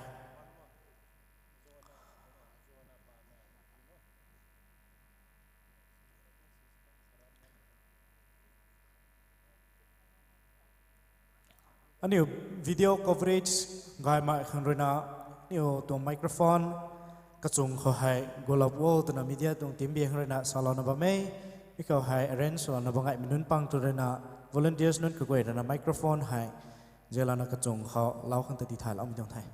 อันนี้วิดีโอ coverage ไงมาขันเรนะนี่ตัวไมโครโฟนกระจุงเขาให้กลับวอลตัวมีเดียตรงทีมเบียร์เรนะสาลอนบ่ไม่มีเขาให้ arrange สาลอนบ่ไงมีนุ่นปังตัวเรนะ volunteers นุ่นก็กวยเรนะไมโครโฟนให้เจลานะกระจุงเขาเล่าขันตัวที่ไทยเราไม่ต้องไทย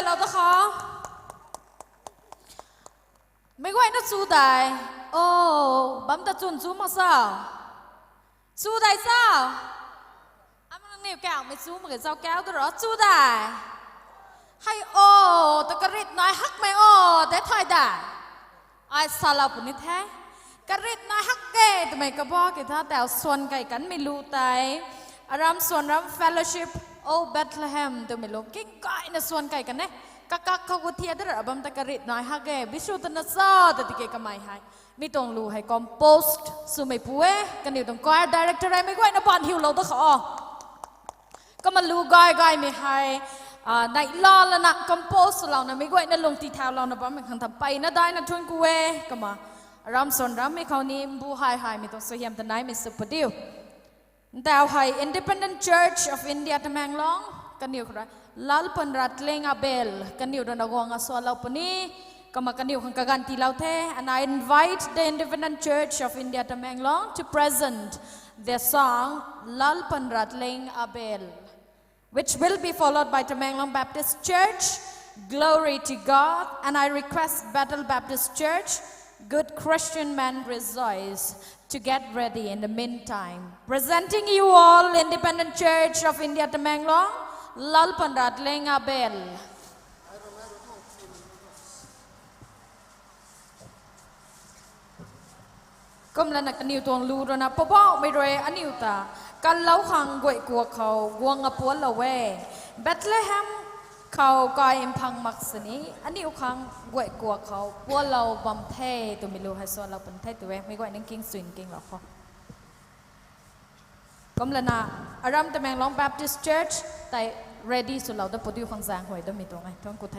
lại lâu đó khó mấy quay nó chú đại ô bấm ta chuẩn chú mà sao chú đại sao anh đang nêu kẹo mấy chú mà cái dao kéo tôi đó chú đại hay ô ta cái rít nói hắc mày ô để thay đại ai sao lao bún thế cái rít nói hắc ghê tụi mày có bỏ cái thằng đào xuân cái cắn mày lưu tay aram xuân ram fellowship ô Bethlehem tụi mày lưu kinh coi nó xuân cái cắn đấy cácเขาก็เทียดระบำตะกริดน้อยฮักเกบิชูตันซาแต่ติเกก็ไม่ให้มีตรงรูให้คอมโพสต์สุไม่ป่วยกันอยู่ตรงก้อยดีเรคเตอร์ไม่ก้อยนับปานหิวเราตัวเขาก็มาลูก้อยไม่ให้ในล้อละนักคอมโพสต์เรานะไม่ก้อยนั่นลงตีเท้าเรานะบ้ามันขันทำไปนะได้นะทุนกูเวก็มารำส่วนรำไม่เขานี่บูไฮไม่ต้องสวยมแต่ไหนไม่สุดเดียวแต่เอาให้ Independent Church of India ทำแมงล้องกันอยู่ครับLalpan Ratling Abel, kaniw na nagawang aswalaw po ni, kamakaniw kang kaganti law te, and I invite the Independent Church of India Tamenglong to present their song Lalpan Ratling Abel, which will be followed by Tamenglong Baptist Church, Glory to God, and I request Bethel Baptist Church, Good Christian Men Rejoice, to get ready in the meantime. Presenting you all, Independent Church of India Tamenglong, Lalpan Ratling Abel. ก็มันนักนิวตัวลูรนะพ่อพ่อไม่รวยอันนิวตากันเล้าขังกวยกัวเขากวงอปวนละเวเบธเลเฮมเขากอยอิมพังมักสนีอันนิวขังกวยกัวเขาปัวเราบำเทตัวมิลูไฮโซเราเป็นเทตัวเวไม่กวยนั่งกิ้งสวินกิ้งหรอกพ่อก็มันนะอารามตะแมงลอง Baptist Church แต่ ready สุดเราได้ปฏิวัติฟังแสงหวยต้องมีตัวไงต้องกูเท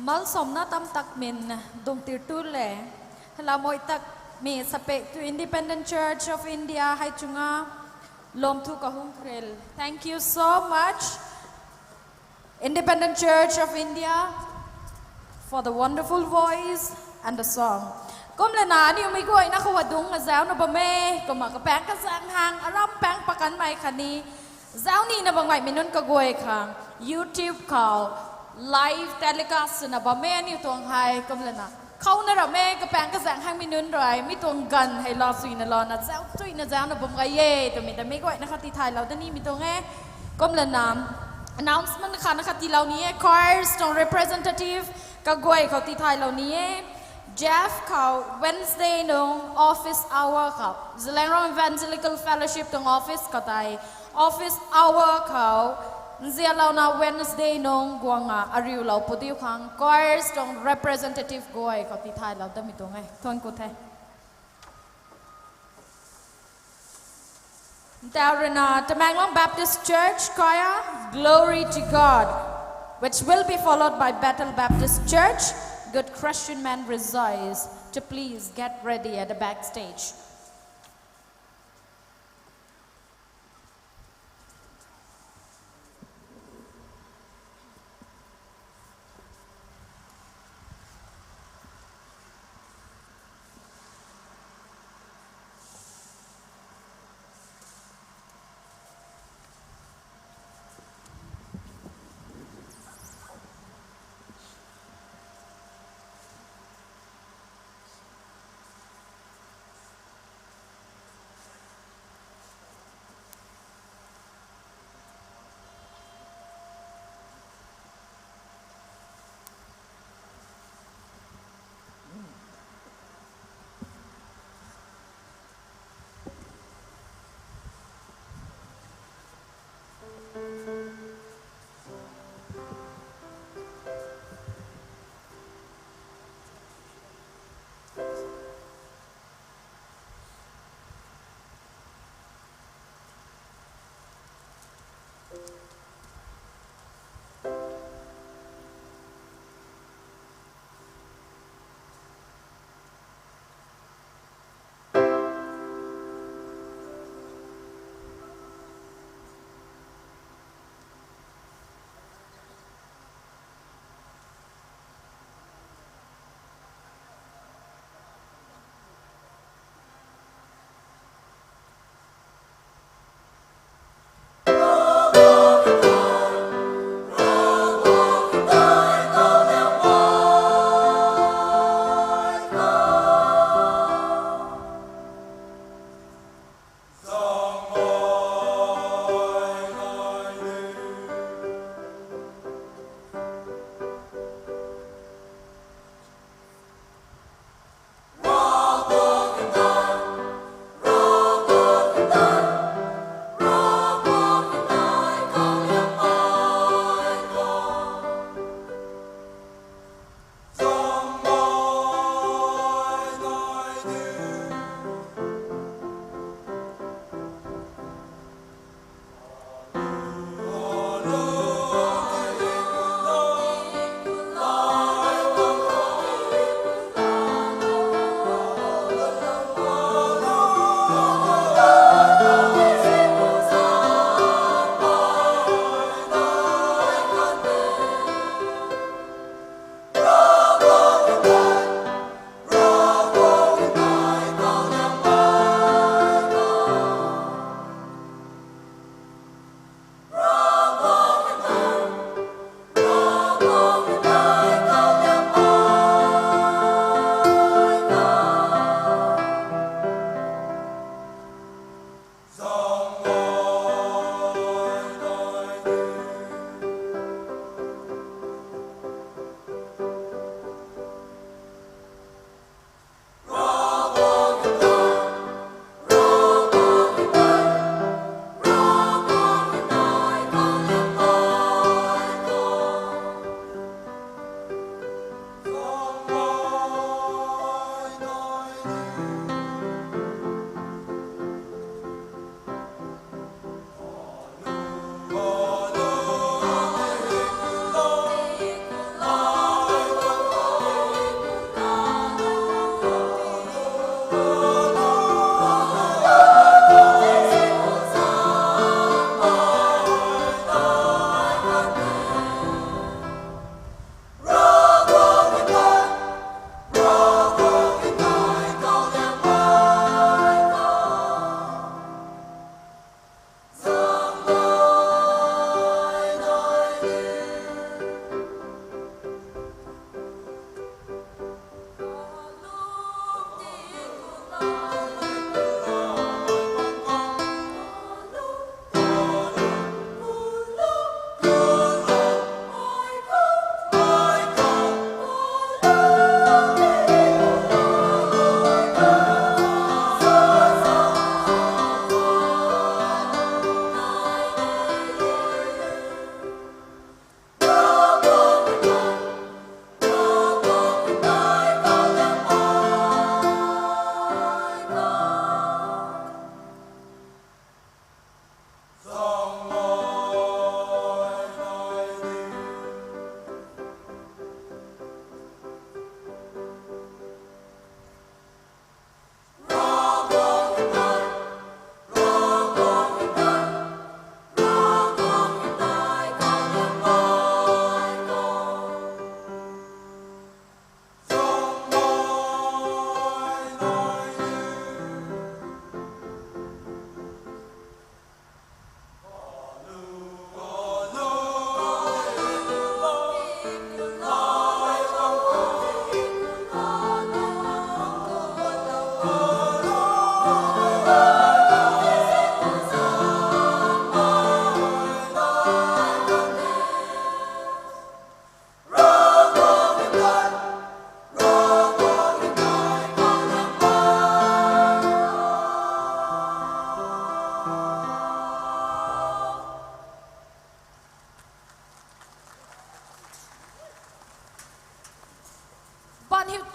mal som na tam tak min dong tir tu le hala moi tak mi sape to Independent Church of India hai chunga lom thu ka hung krel. Thank you so much Independent Church of India for the wonderful voice and the song. Kom le na ni mi goi na khawadung nga zaw na ba me ko ma ka pang ka sang hang aram pang pakan mai khani zaw ni na bangai minun ka goi khang YouTube call live telecast na ba me ni tong hai kom le na khau na ra me ka pang ka sang hang minun rai mi tong gan hai lo sui na lo na zaw tui na zaw na bam ga ye to mi goi na khati thai lo ta ni mi tong e kom le na announcement kha na khati lo ni e choirs tong representative ka goi khati thai lo ni e Jeff Cow Wednesday nung office hour ka Zalangron Evangelical Fellowship tong office katai office hour ka Zia lau na Wednesday nung guanga ariu lau pudiu khang choirs tong representative goi khati thai lau da mi tong ai thon ko the Darina Tamanglong Baptist Church choir Glory to God, which will be followed by Bethel Baptist Church Good Christian Man Rejoice. To please get ready at the backstage.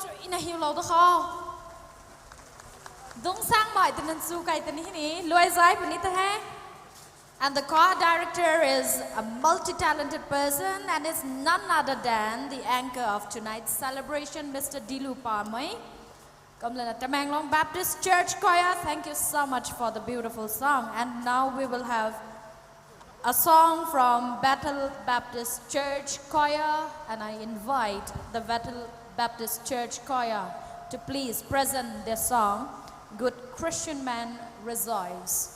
chui na hiu lo da kho dong sang mai tan su kai tan hi ni loi zai pani ta hai. And the choir director is a multi-talented person and is none other than the anchor of tonight's celebration, Mr. Dilu Parmai. Kamlana Tamanglong Baptist Church Choir, thank you so much for the beautiful song. And now we will have a song from Bethel Baptist Church Choir, and I invite the Bethel Baptist Church Choir to please present their song, Good Christian Man Rejoice.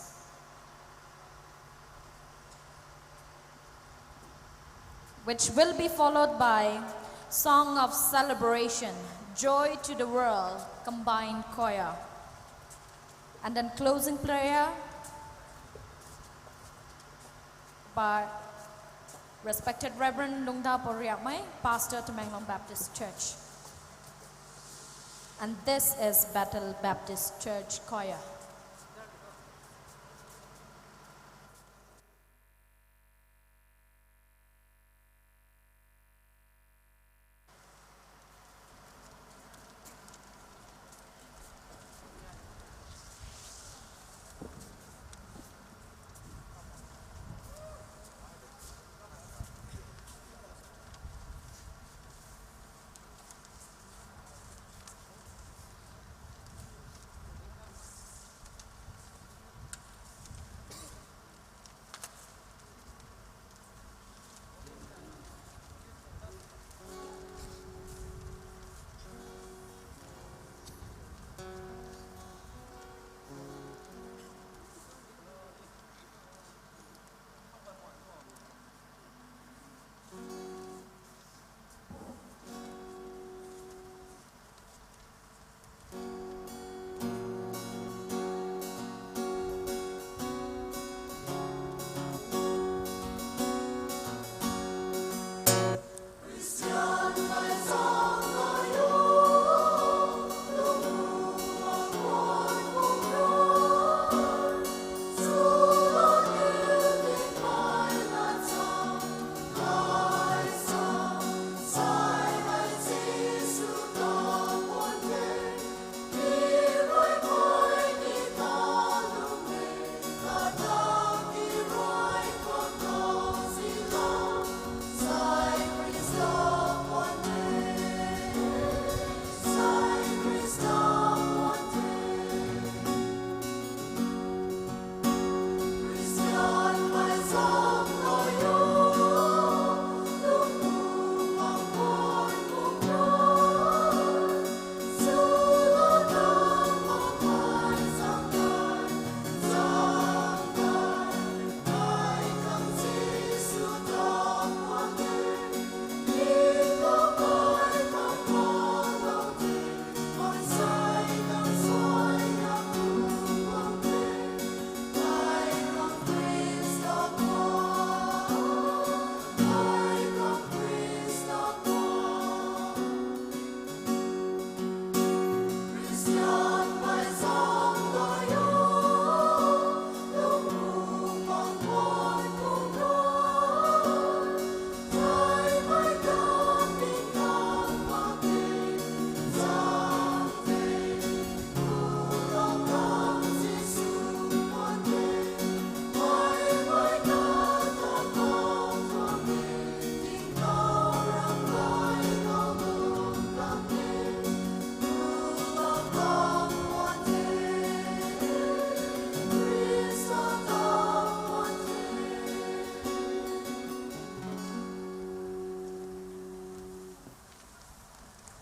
Which will be followed by Song of Celebration, Joy to the World, combined choir. And then closing prayer by respected Reverend Lungda Poriakmai, pastor to Tamanglong Baptist Church. And this is Bethel Baptist Church Choir.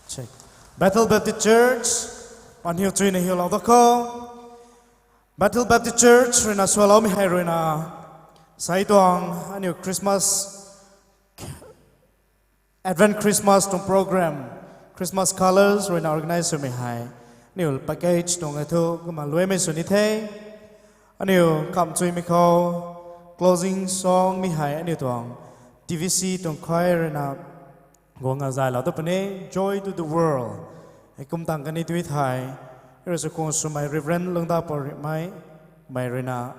Check. Bethel Baptist Church, on hill tree na hill of the call. Bethel Baptist Church, Rena Swallow mi hai Rena. Saitong, a new Christmas, Advent Christmas tong program, Christmas colors, Rena organizer mi hai. New package tong ito, kumalwe mi sunite. A new come to mi call, closing song mi hai, a new tong. TVC tong choir Rena. Gong azai lao tapane joy to the world. Ekum tang kani tuit hai. Here's a kong so my Reverend Lungda por my Rena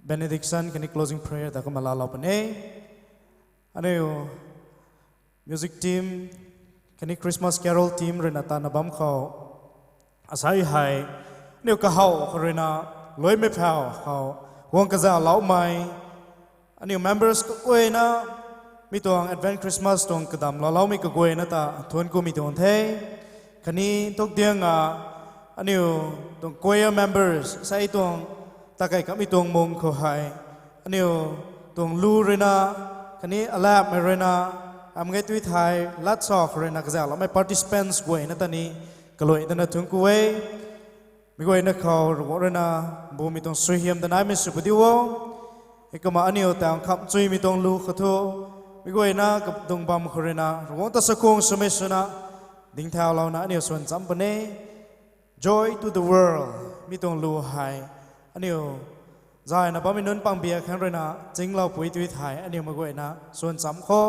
benediction kani closing prayer ta kumala lao pane. Ano music team คันนี้ Christmas Carol team เรนตานาบัมเขาอาศัยให้เนี่ยก็เขาเรนะลอยไม่แผ่วเขาวงกระจาเหล่าใหม่อันนี้ members ก็กวยนะมีตัว Advent Christmas ตรงกระดำเราไม่ก็กวยนะตาทวนกูมีตัวเทคันนี้ทุกเดือนอันนี้ตรงกวย members ใส่ตัวตาไก่ก็มีตัวมงเขาให้อันนี้ตรงลูเรนะคันนี้อาลาบไม่เรนะอำเงยตุยไทยลัดซอกเรนะกระจาเราไม่ participants กวยนะตอนนี้ก็เลยตอนนั้นถึงกวยมีกวยนักเขาหรือว่าเรนะบูมีตรงสุยเฮียมตอนนั้นไม่สุดดีวะไอ้ก็มาอันนี้แต่งขับจุยมีตรงลูกเขาทั่วมีกวยนะกับตรงบัมเขาเรนะหรือว่าตัสกุงสมัยสุนะดิ่งเท้าเรานะอันนี้ส่วนจำเป็น joy to the world มีตรงลูหายอันนี้ใจนะป้ามีนนปังเบียแข็งเลยนะจริงเราปุ๋ยตุยไทยอันนี้มากวยนะส่วนสามข้อ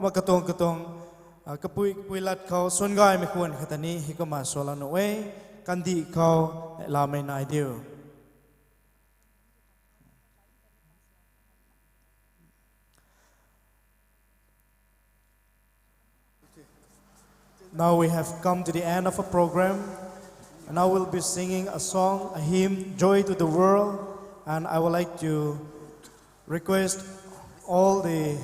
มากระตงกระปุยลัดเขาส่วนง่ายไม่ควรขนาดนี้ให้ก็มาส่วนละหน่วยกันดีเขาลาไม่นายเดียว Now we have come to the end of a program, and I will be singing a song, a hymn, Joy to the World, and I would like to request all the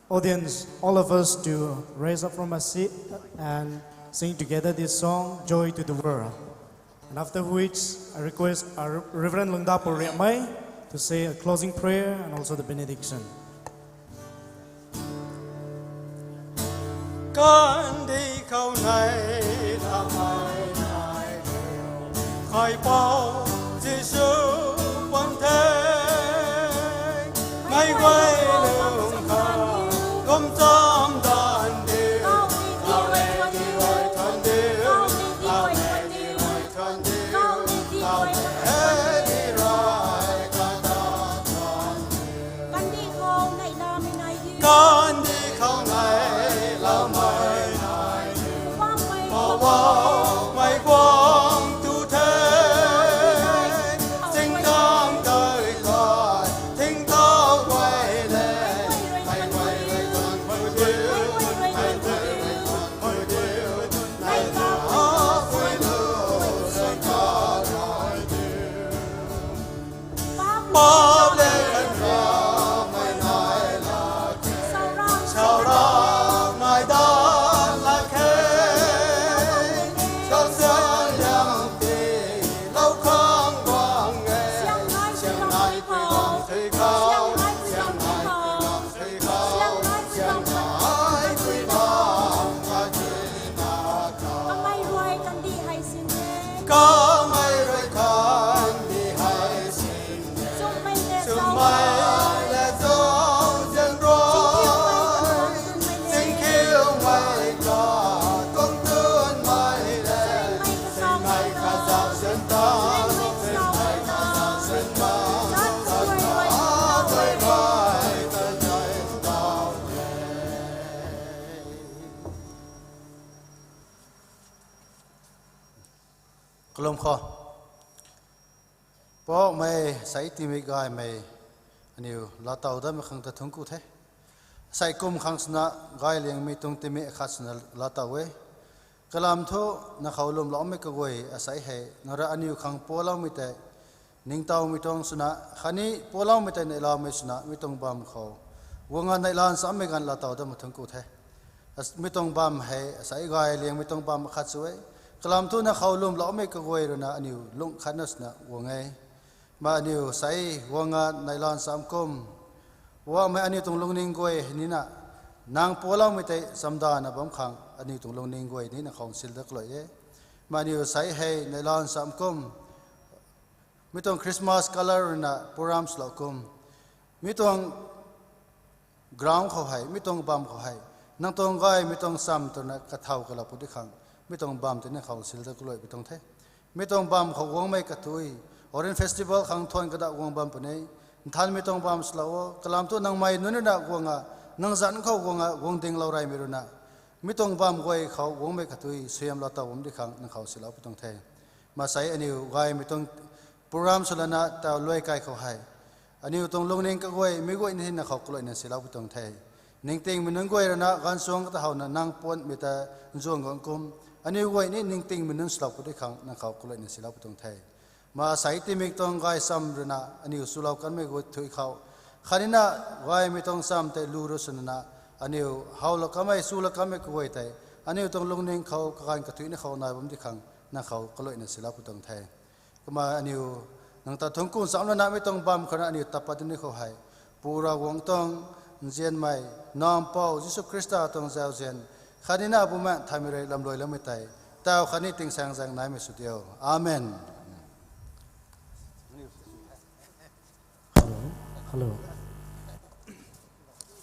audience, all of us to raise up from our seat and sing together this song, Joy to the World. And after which, I request our Reverend Lungdapo Riamai to say a closing prayer and also the benediction. การได้เข้าในทำไมนายเดียวคอยเป่าที่สูวันเทไม่ไหวลืมเขากลมจอมดานเดียวเราเองที่ไว้ทันเดียวเราเองที่ไว้ทันเดียวเราเองที่ร้ายกันตาทันเดียวการที่เข้าในเราไม่นายเดียวการที่เข้าในเราไม่นายเดียวเพราะว่าไม่กว้างทุเทสิ่งทำเกิดก่อนทิ้งท้องไว้เลยไม่ไว้เลยก่อนไม่เดียวไม่ไว้เลยก่อนไม่เดียวไม่ขอไว้เลยสักการไม่เดียวป้าเล่นเราไม่นายละชาวราไม่ได้ละแค่ชาวเสียงยังดีเราข้างวางเงยเสียงไหนไปลองเธอเขาเสียงไหนไปลองเธอเขาเสียงไหนไปลองมาเจอหน้าเขาก็ไม่รวยกันดีให้สิ้นเดือนก็ไม่รวยกันดีให้สิ้นเดือนจุ่มไม่และจงจังรอยสิ่งเขียวไม่ก่อต้องเตือนไม่เลยสิ่งไม่ข้าเจ้าเส้นตาสิ่งไม่ข้าเจ้าเส้นมาตัดมาด้วยไว้แต่ใจดาวเด่กลมคอเพราะไม่ใส่ตีไม่กายไม่อันนี้เราเต่าได้ไม่ขังแต่ทุ่งกูเทใส่กุมขังสนะกายเลี้ยงมีตรงตีไม่ขัดสนะเราเต่าเว้กลามโทนักเขาลมล้อมไม่กวยอาศัยเหนรอันนี้ขังปัวเราไม่แต่นิ่งเต่าไม่ตรงสนะขันนี้ปัวเราไม่แต่ในเราไม่สนะไม่ตรงบามเขาวงงานในลานสามไม่กันเราเต่าได้มาทุ่งกูเทไม่ตรงบามให้อาศัยกายเลี้ยงไม่ตรงบามขัดสวยกลามโทนักเขาลมล้อมไม่กวยเลยนะอันนี้ลุงขันนัสนะวงไงมาอันนี้ใส่วงงานในลานสามกุมว่าไม่อันนี้ตรงลงนิ่งกวยนี่นะนางปัวเราไม่แต่สัมดานะบางครั้งอันนี้ตรงลงนิ่งกวยนี่นะของสิลตะกลอยมาอันนี้ใส่ให้ในลานสามกุมไม่ต้องคริสต์มาสคัลเลอร์นะโปรแกรมสลักกุมไม่ต้องกราวเขาให้ไม่ต้องบัมเขาให้นั่งตรงก้อยไม่ต้องซ้ำตัวนั้นกระเท่ากระลับพุทธิขังไม่ต้องบัมตัวนี้ของสิลตะกลอยไม่ต้องเทไม่ต้องบัมเขาวงไม่กระตุยออเรนเฟสติวัลขังทวนกระดาษวงบัมปุ่นนี้ท่านไม่ต้องบัมสลาวกลามตัวนางไม่นู่นน่ะวงอ่ะนางจันเขาวงอ่ะวงดิ่งเราไรไม่รู้นะไม่ต้องบัมไว้เขาวงไม่กระตุยเสียมเราตาวมดิขังนั่งเขาสิลาวไม่ต้องเทมาใส่อันนี้ไว้ไม่ต้องโปรแกรมสลานะแต่ลอยไกลเขาให้อันนี้ต้องลงเองก็ไว้ไม่ไว้นี่นะเขากลัวนี่สิลาวไม่ต้องเท นิ่งติงมันนึงกวยนะการสวงก็เท่านั้นนางปนมีแต่จวงของกุมอันนี้กวยนี่นิ่งติงมันนึงสลับก็ได้ขังนักเขาก็เลยนี่สิลับไปตรงไทยมาใส่ติมิกตรงกายซ้ำเรนะอันนี้สุลาวกันไม่กวยถุยเขาขันนี้นะกายไม่ต้องซ้ำแต่ลูรุสนะอันนี้เฮาละก็ไม่สู้ละก็ไม่กวยแต่อันนี้ต้องลงนิ่งเขาการกระถุยนี่เขานายผมที่ขังนักเขาก็เลยนี่สิลับไปตรงไทยก็มาอันนี้นังตาทงกุนสามนะไม่ต้องบัมขณะนี้ตับปัดนี่เขาให้ปูราวงต้องเจียนไม่น้อมเป้ายิสุคริสต์ต้องเจ้าเจียนขันนี้นะบุมาทำอะไรลำลอยลำไม่ไต่แต่ขันนี้ติงแสงแสงนายไม่สุดเดียวอาเมนฮัลโหล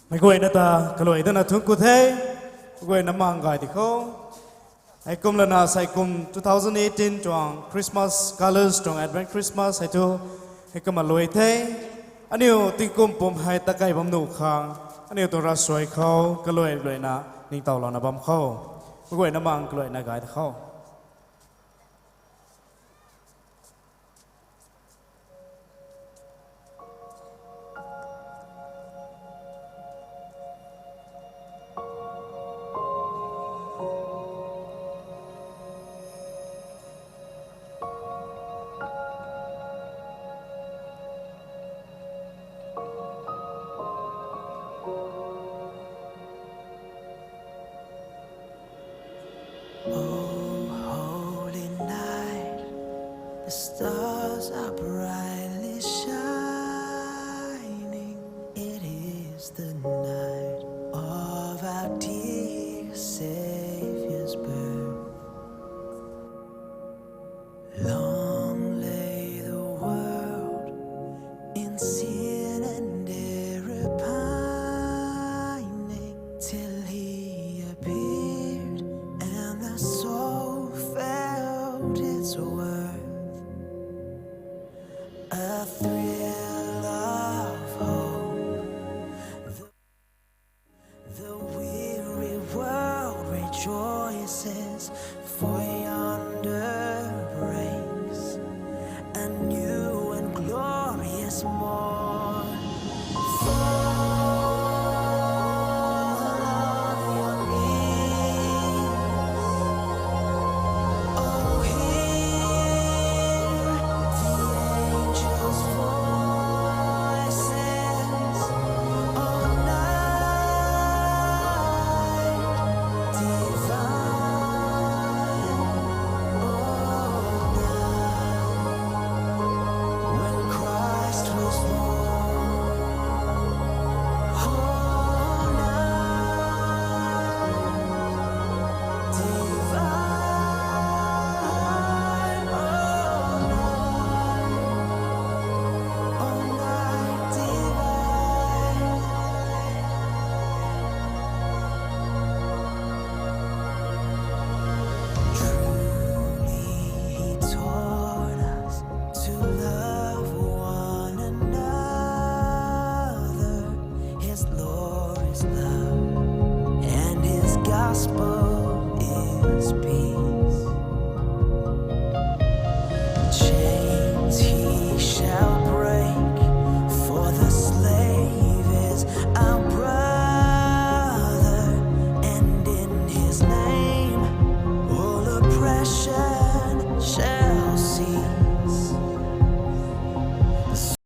ไม่กวยนะตากลอยเดินทุ่งกุเทกวยน้ำมันกายที่เขาไอ้กุมละนาใส่กุม2018จวงคริสต์มาส colors จวง Advent Christmas ให้ทุให้กุมมาลอยเทอันนี้ติงกุมปุ่มให้ตะไคร้บำหนุคางอันนี้ตัวรัสสวยเขากลอยเลยนะนิ่งเต่าเรานะบำเขาไม่กวยน้ำมันกลอยนะกายที่เขา Holy night, the stars are brightly shining. It is the night